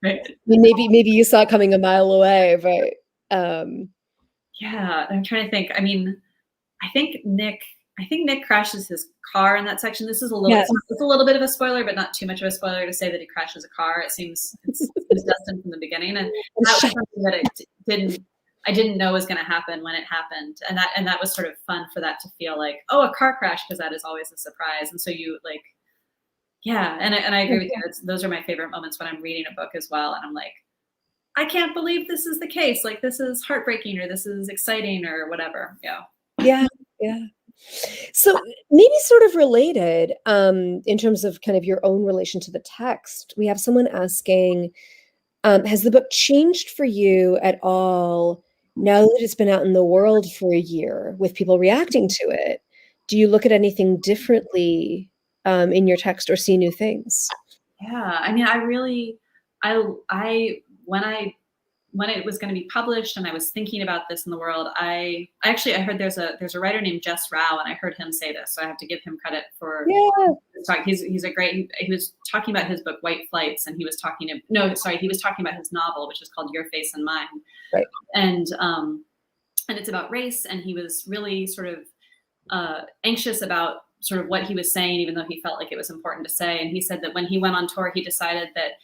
Right. I mean, maybe you saw it coming a mile away, but yeah, I'm trying to think. I mean, I think Nick crashes his car in that section. This is a little it's a little bit of a spoiler, but not too much of a spoiler to say that he crashes a car. It seems it's destined from the beginning, and that was something that I didn't know was going to happen when it happened, and that was sort of fun for that to feel like, oh, a car crash, because that is always a surprise, and so you like. Yeah, and I agree with you. Those are my favorite moments when I'm reading a book as well, and I'm like, I can't believe this is the case. Like, this is heartbreaking, or this is exciting, or whatever. Yeah. So maybe sort of related, in terms of kind of your own relation to the text, we have someone asking, has the book changed for you at all now that it's been out in the world for a year with people reacting to it? Do you look at anything differently in your text or see new things? Yeah, I mean, when it was going to be published and I was thinking about this in the world, I heard there's a writer named Jess Rao, and I heard him say this, so I have to give him credit for this talk. He's a great. He was talking about his book White Flights, and he was talking about his novel, which is called Your Face and Mine, right? And it's about race, and he was really sort of anxious about sort of what he was saying, even though he felt like it was important to say. And he said that when he went on tour, he decided that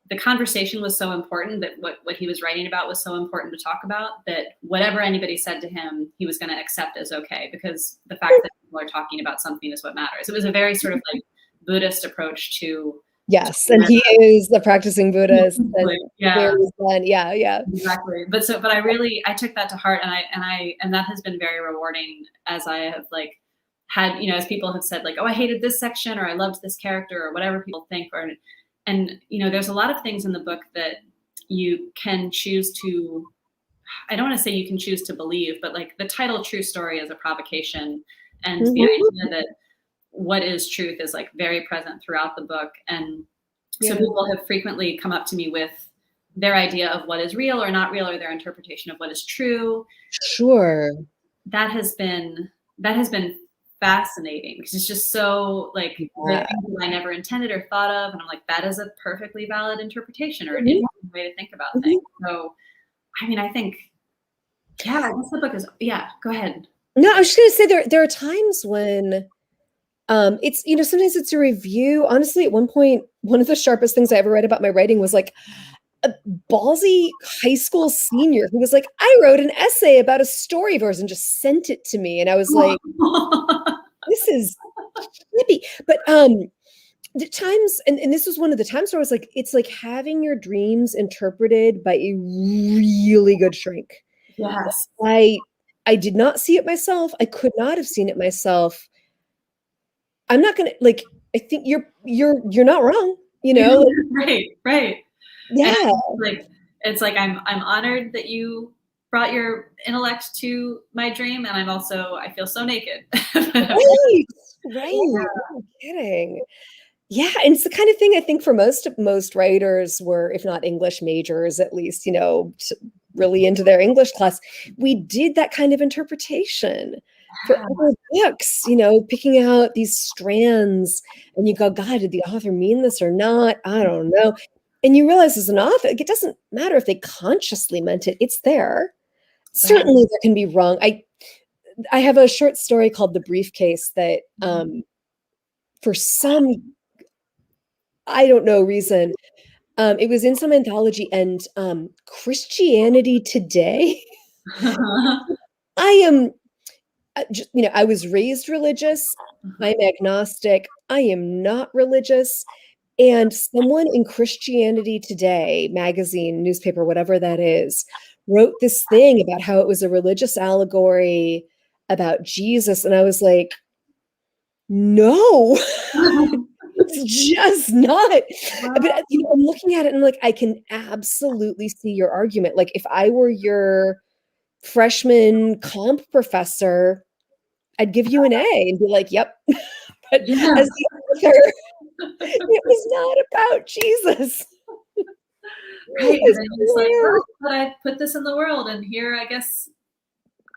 the conversation was so important, that what he was writing about was so important to talk about, that whatever anybody said to him, he was going to accept as okay, because the fact that people are talking about something is what matters. It was a very sort of like Buddhist approach to Yes, and he is a practicing Buddhist. And Yeah. very Zen. Yeah, yeah. Exactly. But I took that to heart, and that has been very rewarding as I have like had, as people have said like, oh, I hated this section, or I loved this character, or whatever people think, and there's a lot of things in the book that you can choose to, I don't want to say you can choose to believe, but like the title True Story is a provocation, and the idea that what is truth is like very present throughout the book. And so people have frequently come up to me with their idea of what is real or not real, or their interpretation of what is true. Sure. That has been fascinating, because it's just so like the things that I never intended or thought of, and I'm like, that is a perfectly valid interpretation, or an interesting way to think about things. So I mean, I think, I guess the book is, go ahead. No, I was just going to say there are times when it's, sometimes it's a review. Honestly, at one point, one of the sharpest things I ever read about my writing was like a ballsy high school senior who was like, I wrote an essay about a story of yours and just sent it to me. And I was like, this is hippie. But the times, and this was one of the times where I was like, it's like having your dreams interpreted by a really good shrink. Yes. I did not see it myself. I could not have seen it myself. I'm not gonna like. I think you're not wrong. Right. Yeah. It's like I'm honored that you brought your intellect to my dream, and I feel so naked. Right. No kidding. Yeah, and it's the kind of thing I think for most writers were, if not English majors, at least, really into their English class, we did that kind of interpretation for other books, picking out these strands, and you go, God, did the author mean this or not? I don't know. And you realize as an author, it doesn't matter if they consciously meant it, it's there. Certainly there can be wrong. I have a short story called The Briefcase that for some, I don't know, reason, it was in some anthology, and Christianity Today. I am, I was raised religious. I'm agnostic. I am not religious. And someone in Christianity Today magazine, newspaper, whatever that is, wrote this thing about how it was a religious allegory about Jesus. And I was like, no, it's just not. But I'm looking at it and like, I can absolutely see your argument. Like if I were your freshman comp professor, I'd give you an A and be like, yep. But as the author, it was not about Jesus. Right. And it's like, oh, but I put this in the world, and here I guess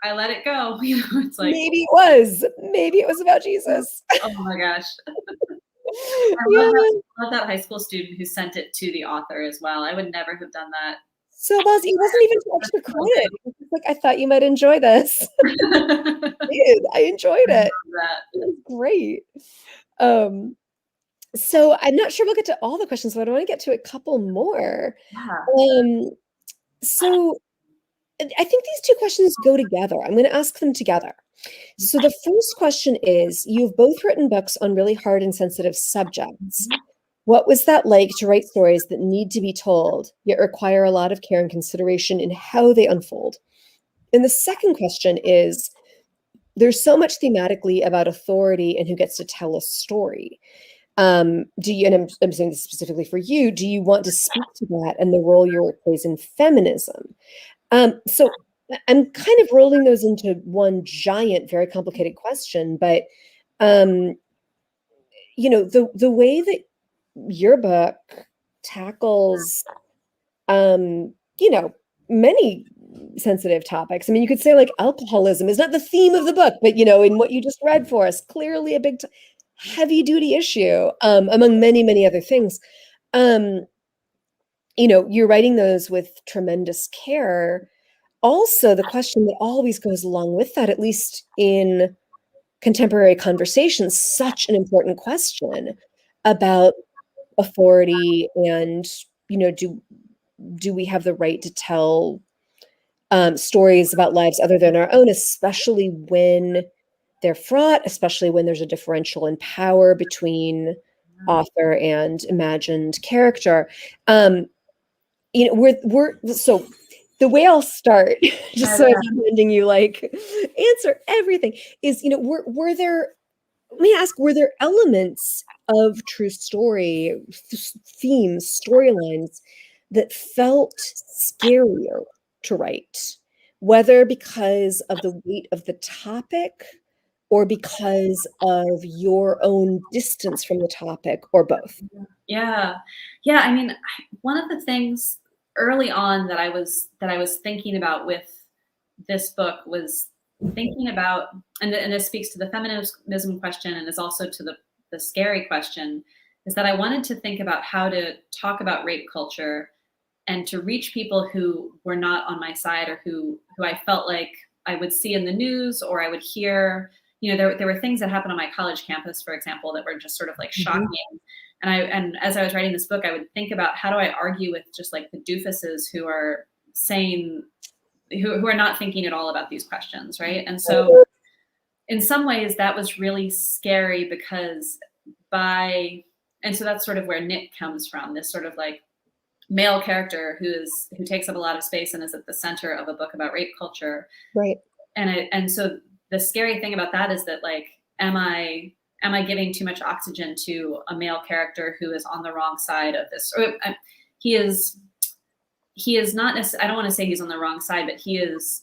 I let it go. It's like maybe it was about Jesus. Oh my gosh. I love that high school student who sent it to the author as well. I would never have done that. So it wasn't even for extra credit. It was like, I thought you might enjoy this. I enjoyed it. It was great. So I'm not sure we'll get to all the questions, but I want to get to a couple more. So I think these two questions go together. I'm going to ask them together. So the first question is, you've both written books on really hard and sensitive subjects. What was that like to write stories that need to be told, yet require a lot of care and consideration in how they unfold? And the second question is, there's so much thematically about authority and who gets to tell a story. And I'm saying this specifically for you, do you want to speak to that and the role your work plays in feminism? So I'm kind of rolling those into one giant, very complicated question, but the way that your book tackles many sensitive topics. I mean, you could say like alcoholism is not the theme of the book, but in what you just read for us, clearly a big heavy duty issue, among many, many other things. You're writing those with tremendous care. Also, the question that always goes along with that, at least in contemporary conversations, such an important question about authority and, do we have the right to tell stories about lives other than our own, especially when they're fraught, especially when there's a differential in power between author and imagined character. So the way I'll start, just so I'm ending you like answer everything, is were there, let me ask, were there elements of true story themes, storylines that felt scarier to write, whether because of the weight of the topic or because of your own distance from the topic, or both? Yeah. I mean, one of the things early on that I was thinking about with this book was thinking about, and this speaks to the feminism question and is also to the scary question, is that I wanted to think about how to talk about rape culture and to reach people who were not on my side, or who I felt like I would see in the news, or I would hear, there were things that happened on my college campus, for example, that were just sort of like shocking. And as I was writing this book, I would think about, how do I argue with just like the doofuses who are saying, who are not thinking at all about these questions, right? And so in some ways that was really scary, because and so that's sort of where Nick comes from, this sort of like male character who takes up a lot of space and is at the center of a book about rape culture. Right. And so the scary thing about that is that, like, am I giving too much oxygen to a male character who is on the wrong side of this? Or, he is not necessarily, I don't want to say he's on the wrong side, but he is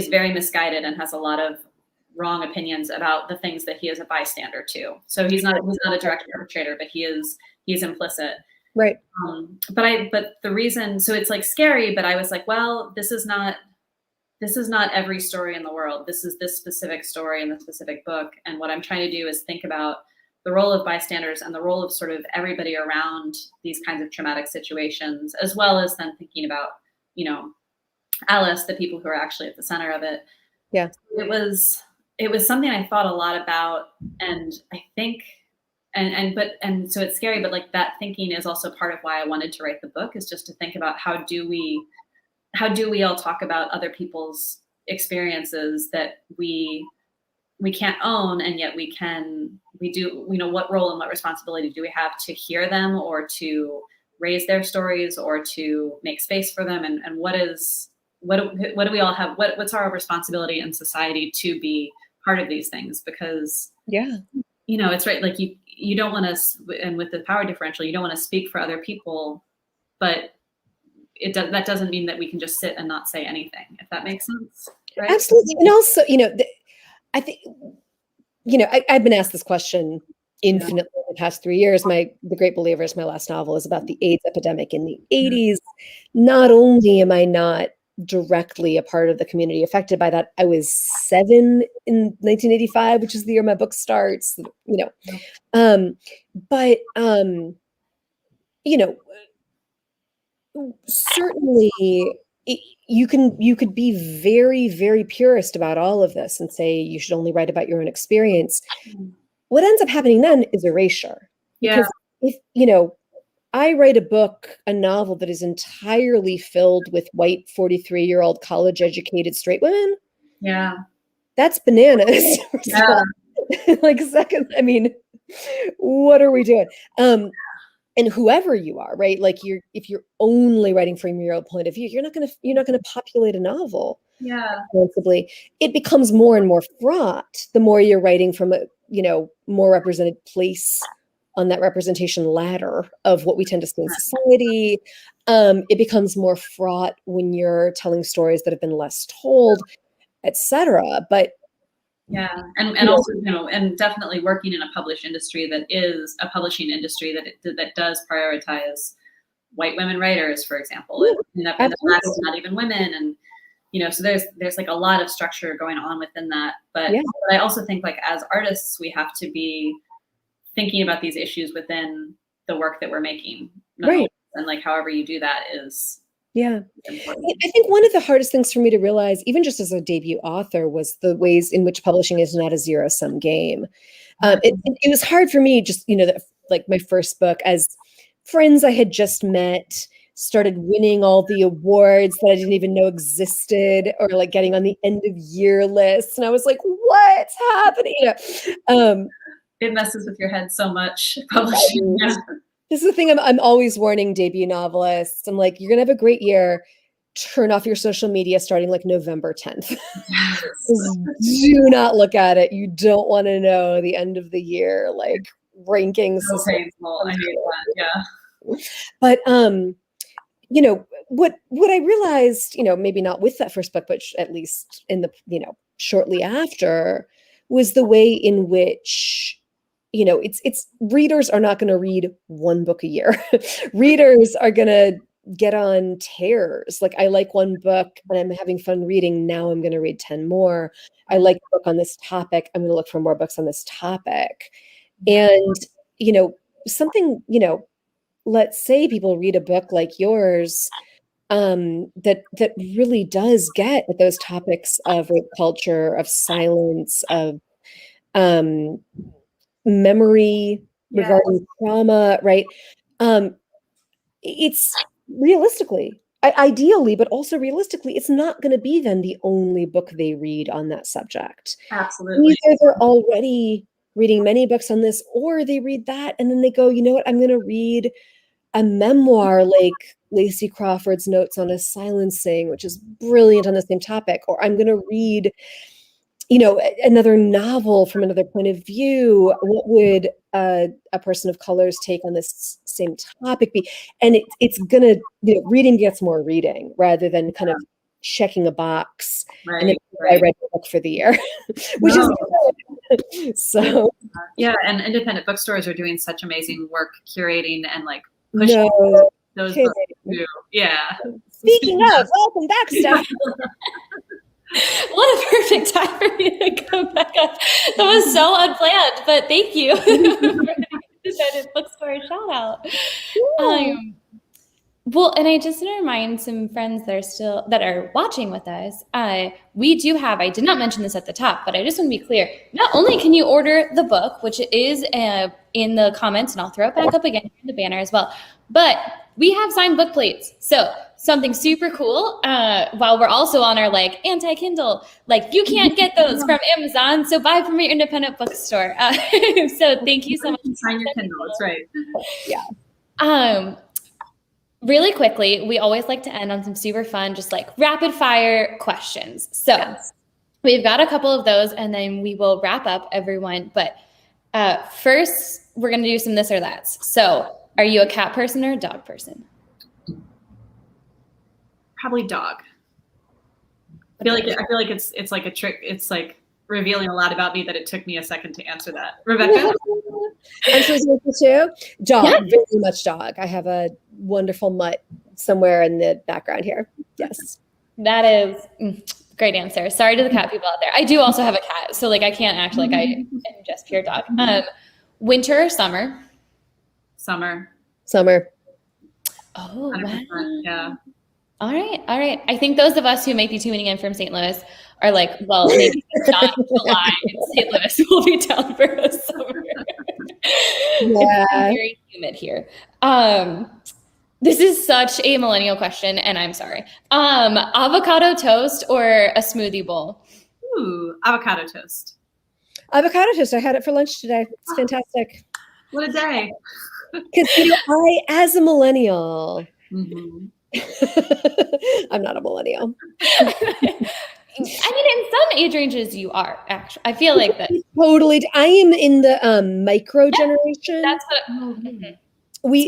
very misguided and has a lot of wrong opinions about the things that he is a bystander to. So he's not a direct perpetrator, but he is implicit. Right. But the reason, so it's like scary, but I was like, well, this is not every story in the world. This is this specific story in the specific book. And what I'm trying to do is think about the role of bystanders and the role of sort of everybody around these kinds of traumatic situations, as well as then thinking about, Alice, the people who are actually at the center of it. Yeah. It was something I thought a lot about, and I think, and so it's scary, but like that thinking is also part of why I wanted to write the book, is just to think about how do we all talk about other people's experiences that we can't own, and yet we do, what role and what responsibility do we have to hear them, or to raise their stories, or to make space for them, and what do we all have, what's our responsibility in society to be part of these things? Because it's right, like you don't want to, and with the power differential, you don't want to speak for other people, but that doesn't mean that we can just sit and not say anything, if that makes sense. Right? Absolutely. And also, I think, I've been asked this question infinitely in the past 3 years. The Great Believers, my last novel, is about the AIDS epidemic in the 80s. Not only am I not directly a part of the community affected by that, I was 7 in 1985, which is the year my book starts, but certainly you could be very, very purist about all of this and say you should only write about your own experience. What ends up happening then is erasure. Because if I write a novel that is entirely filled with white 43-year-old college educated straight women, that's bananas. Like, second, I mean, what are we doing? And whoever you are, right? Like, if you're only writing from your own point of view, you're not gonna populate a novel. Responsibly. It becomes more and more fraught the more you're writing from a more represented place on that representation ladder of what we tend to see in society. It becomes more fraught when you're telling stories that have been less told, etc. But and also, and definitely working in a published industry that is a publishing industry that does prioritize white women writers, for example, and the class is not even women, and so there's like a lot of structure going on within that. But I also think, like, as artists, we have to be thinking about these issues within the work that we're making, right? And like, however you do that is important. I think one of the hardest things for me to realize, even just as a debut author, was the ways in which publishing is not a zero-sum game. It was hard for me, just like my first book, as friends I had just met started winning all the awards that I didn't even know existed, or like getting on the end of year lists, and I was like, what's happening? it messes with your head so much. Publishing. Right. Yeah. This is the thing I'm always warning debut novelists. I'm like, you're gonna have a great year. Turn off your social media starting like November 10th. Just do not look at it. You don't want to know the end of the year, like rankings. So painful. I hate that. Yeah. But what I realized, maybe not with that first book, but at least in the, shortly after, was the way in which it's readers are not going to read one book a year. Readers are going to get on tears. Like, I like one book and I'm having fun reading. Now I'm going to read 10 more. I like a book on this topic. I'm going to look for more books on this topic. And, something, let's say people read a book like yours, that really does get at those topics of rape culture, of silence, of memory, regarding trauma, right? It's realistically, ideally, but also realistically, it's not going to be then the only book they read on that subject. Absolutely. Either they're already reading many books on this, or they read that and then they go, you know what, I'm going to read a memoir like Lacey Crawford's Notes on a Silencing, which is brilliant on the same topic, or I'm going to read another novel from another point of view. What would a person of color's take on this same topic be? And it's gonna, reading gets more reading rather than kind of checking a box. Right, and then I read the book for the year, which is good. So yeah, and independent bookstores are doing such amazing work curating and like pushing those books too. Yeah. Speaking of, welcome back, Steph. What a perfect time for me to come back up. That was so unplanned, but thank you for the independent bookstore shout out. Well, and I just want to remind some friends that are watching with us. We do have, I did not mention this at the top, but I just want to be clear. Not only can you order the book, which is in the comments, and I'll throw it back up again in the banner as well, but we have signed book plates. So something super cool, while we're also on our anti-Kindle, you can't get those from Amazon, so buy from your independent bookstore. So thank you so much. Sign your Kindle, that's right. Yeah. Really quickly, we always like to end on some super fun, just rapid fire questions. So we've got a couple of those and then we will wrap up, everyone. But first, we're going to do some this or that's. So are you a cat person or a dog person? Probably dog. I feel like it's like a trick. It's like revealing a lot about me that it took me a second to answer that. Rebecca? I'm supposed to answer too. Dog, very much dog. I have a wonderful mutt somewhere in the background here. Yes. That is great answer. Sorry to the cat people out there. I do also have a cat, so I can't act like I am just pure dog. Winter or summer? Summer. Oh, 100%, wow. Yeah. All right. I think those of us who might be tuning in from St. Louis are well, maybe it's not July in St. Louis. We'll be down for a summer. Yeah. It's very humid here. This is such a millennial question, and I'm sorry. Avocado toast or a smoothie bowl? Ooh, avocado toast. Avocado toast. I had it for lunch today. It's fantastic. What a day. Because I, as a millennial, I'm not a millennial. I mean, in some age ranges, you are actually. I feel like that. Totally. I am in the micro generation. That's what. We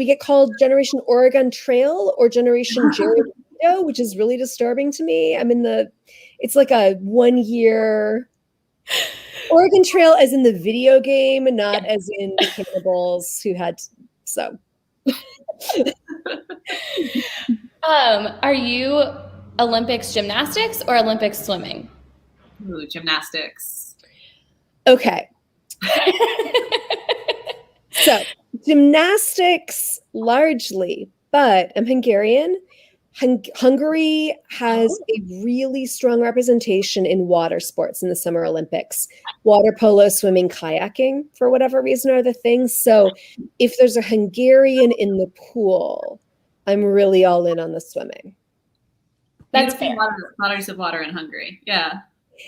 get called Generation Oregon Trail or Generation Jared Leto, which is really disturbing to me. I'm in it's like a 1 year Oregon Trail, as in the video game, not as in the cannibals who had so. Are you Olympics gymnastics or Olympics swimming? Ooh, gymnastics. Okay. So gymnastics largely, but I'm Hungarian. Hungary has a really strong representation in water sports in the Summer Olympics. Water polo, swimming, kayaking, for whatever reason, are the things. So if there's a Hungarian in the pool, I'm really all in on the swimming. That's fair. Bodies of water in Hungary. Yeah.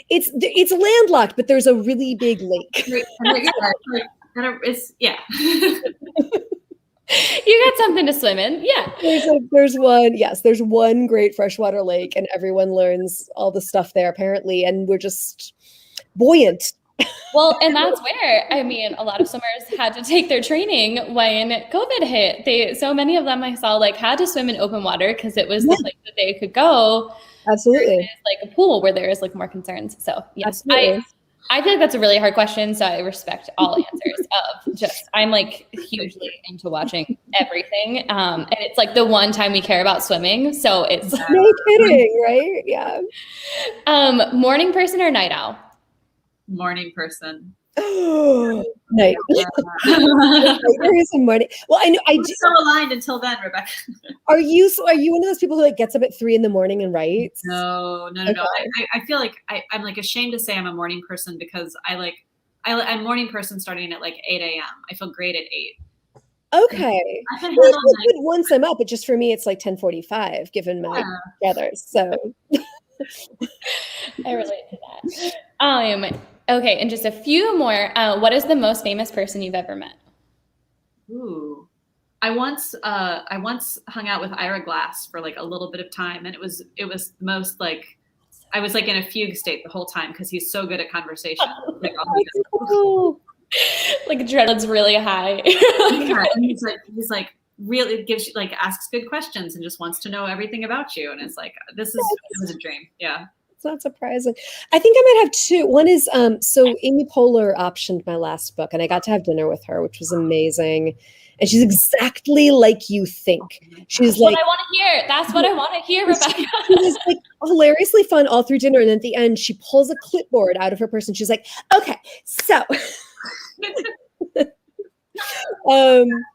It's landlocked, but there's a really big lake. Yeah. You got something to swim in. Yeah. There's one great freshwater lake, and everyone learns all the stuff there apparently, and we're just buoyant. Well, and that's where, I mean, a lot of swimmers had to take their training when COVID hit. So many of them I saw like had to swim in open water because it was the place that they could go. Absolutely. Versus, like a pool where there is like more concerns. So yes, Absolutely. I feel like that's a really hard question. So I respect all answers of just, I'm like hugely into watching everything. And it's like the one time we care about swimming. So it's no kidding, right? Yeah. Morning person or night owl? Morning person. Night. There is a morning. Well, I know We're so aligned until then, Rebecca. Are you one of those people who like gets up at 3 a.m. and writes? No. Okay. I feel like I'm like ashamed to say I'm a morning person because I'm morning person starting at like 8 a.m. I feel great at 8. Okay. Well, it's good once I'm up, but just for me, it's like 10:45 given my brothers. So I relate to that. Okay, and just a few more. What is the most famous person you've ever met? Ooh, I once hung out with Ira Glass for like a little bit of time, and it was the most like I was like in a fugue state the whole time because he's so good at conversation. Like, like adrenaline's really high. Yeah, and he's like really gives you like asks good questions and just wants to know everything about you, and it's like it was a dream. Yeah. It's not surprising. I think I might have two. One is so Amy Poehler optioned my last book, and I got to have dinner with her, which was amazing. And she's exactly like you think. She's like, what I want to hear. That's what I want to hear, Rebecca. She was like hilariously fun all through dinner, and at the end, she pulls a clipboard out of her purse, and she's like, "Okay, so."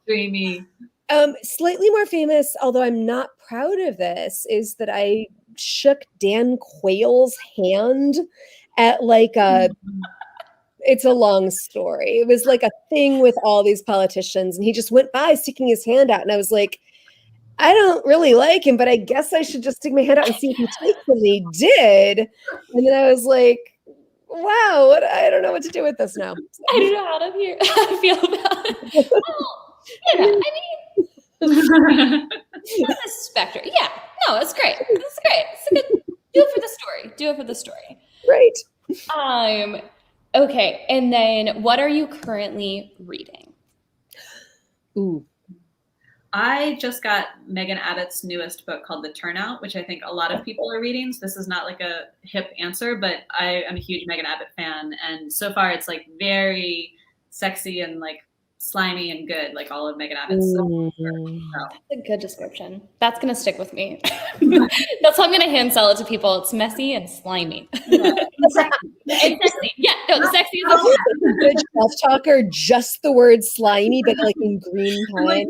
Dreamy. Slightly more famous, although I'm not proud of this, is that I shook Dan Quayle's hand at like it's a long story. It was like a thing with all these politicians, and he just went by sticking his hand out, and I was like, I don't really like him, but I guess I should just stick my hand out and see if he takes it. And he did, and then I was like, wow, I don't know what to do with this now. I don't know how to feel about it. Well, I mean, it's a spectrum. Yeah, no, it's great. It's great. It's a good. Do it for the story. Do it for the story. Right. Okay, and then what are you currently reading? Ooh. I just got Megan Abbott's newest book called The Turnout, which I think a lot of people are reading. So this is not like a hip answer, but I am a huge Megan Abbott fan. And so far it's like very sexy and like slimy and good, like all of Megan Abbott's stuff. That's a good description. That's going to stick with me. That's how I'm going to hand sell it to people. It's messy and slimy. Yeah. It's sexy. Yeah, no, the sexy is a good self-talker, just the word slimy, but like in green pine.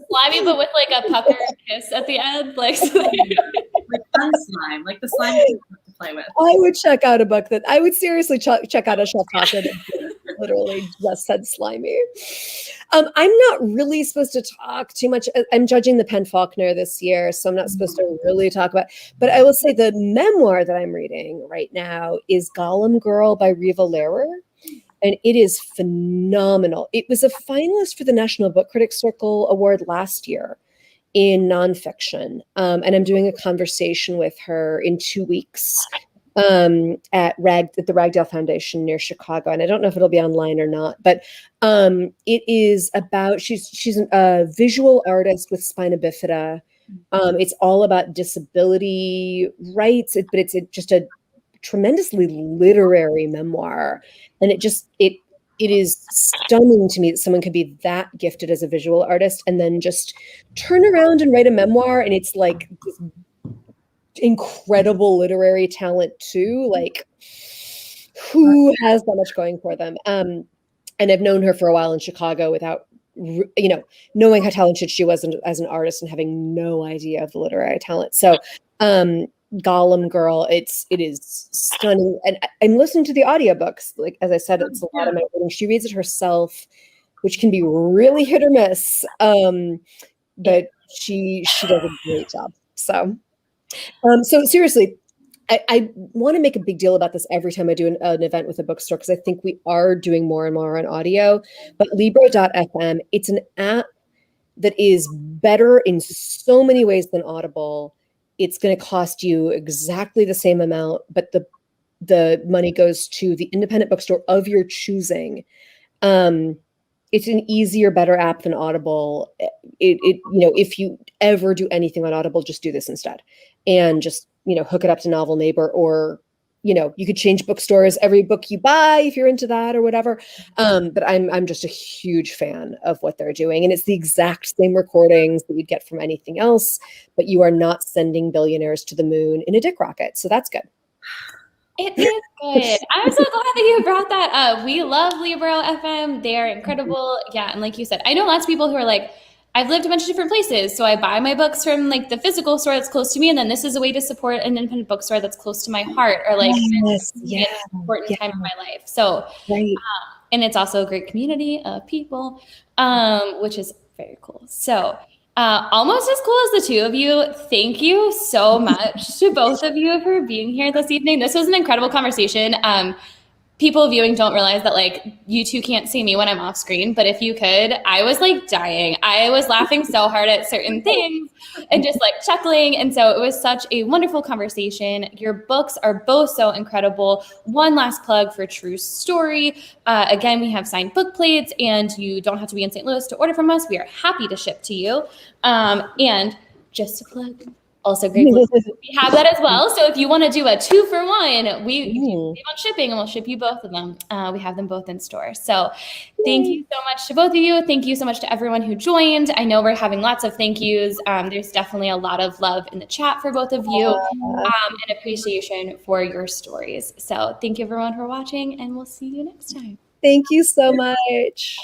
Slimy, but with like a pucker kiss at the end. Like fun slime, like the slime you have to play with. I would check out a book that I would seriously check out a self-talker that literally just said slimy. I'm not really supposed to talk too much. I'm judging the Penn Faulkner this year, so I'm not supposed to really talk about, but I will say the memoir that I'm reading right now is Golem Girl by Riva Lehrer, and it is phenomenal. It was a finalist for the National Book Critics Circle Award last year in nonfiction, and I'm doing a conversation with her in 2 weeks at the Ragdale Foundation near Chicago. And I don't know if it'll be online or not, but it is about, she's a visual artist with spina bifida. It's all about disability rights, but it's just a tremendously literary memoir. And it is stunning to me that someone could be that gifted as a visual artist and then just turn around and write a memoir. And it's like this incredible literary talent too. Like, who has that much going for them? And I've known her for a while in Chicago without, knowing how talented she was as an artist and having no idea of the literary talent. So, Golem Girl, it is stunning. And I'm listening to the audiobooks. Like, as I said, it's a lot of my reading. She reads it herself, which can be really hit or miss. But she does a great job. So seriously, I want to make a big deal about this every time I do an event with a bookstore, because I think we are doing more and more on audio. But Libro.fm, it's an app that is better in so many ways than Audible. It's going to cost you exactly the same amount, but the money goes to the independent bookstore of your choosing. It's an easier, better app than Audible. If you ever do anything on Audible, just do this instead, and just hook it up to Novel Neighbor, or you could change bookstores every book you buy if you're into that or whatever. But I'm just a huge fan of what they're doing, and it's the exact same recordings that you'd get from anything else, but you are not sending billionaires to the moon in a dick rocket, so that's good. It is good. I'm so glad that you brought that up. We love Libro FM. They are incredible. Yeah, and like you said, I know lots of people who are like, I've lived a bunch of different places, so I buy my books from like the physical store that's close to me, and then this is a way to support an independent bookstore that's close to my heart, or like Yes, an important time in my life. So, right. And it's also a great community of people, which is very cool. So, almost as cool as the two of you. Thank you so much to both of you for being here this evening. This was an incredible conversation. People viewing don't realize that like you two can't see me when I'm off screen, but if you could, I was like dying. I was laughing so hard at certain things and just like chuckling. And so it was such a wonderful conversation. Your books are both so incredible. One last plug for True Story. Again, we have signed book plates, and you don't have to be in St. Louis to order from us. We are happy to ship to you. And just to plug, also great. We have that as well. So if you want to do a 2-for-1, we save on shipping, and we'll ship you both of them. We have them both in store. So thank you so much to both of you. Thank you so much to everyone who joined. I know we're having lots of thank yous. There's definitely a lot of love in the chat for both of you, and appreciation for your stories. So thank you everyone for watching, and we'll see you next time. Thank you so much.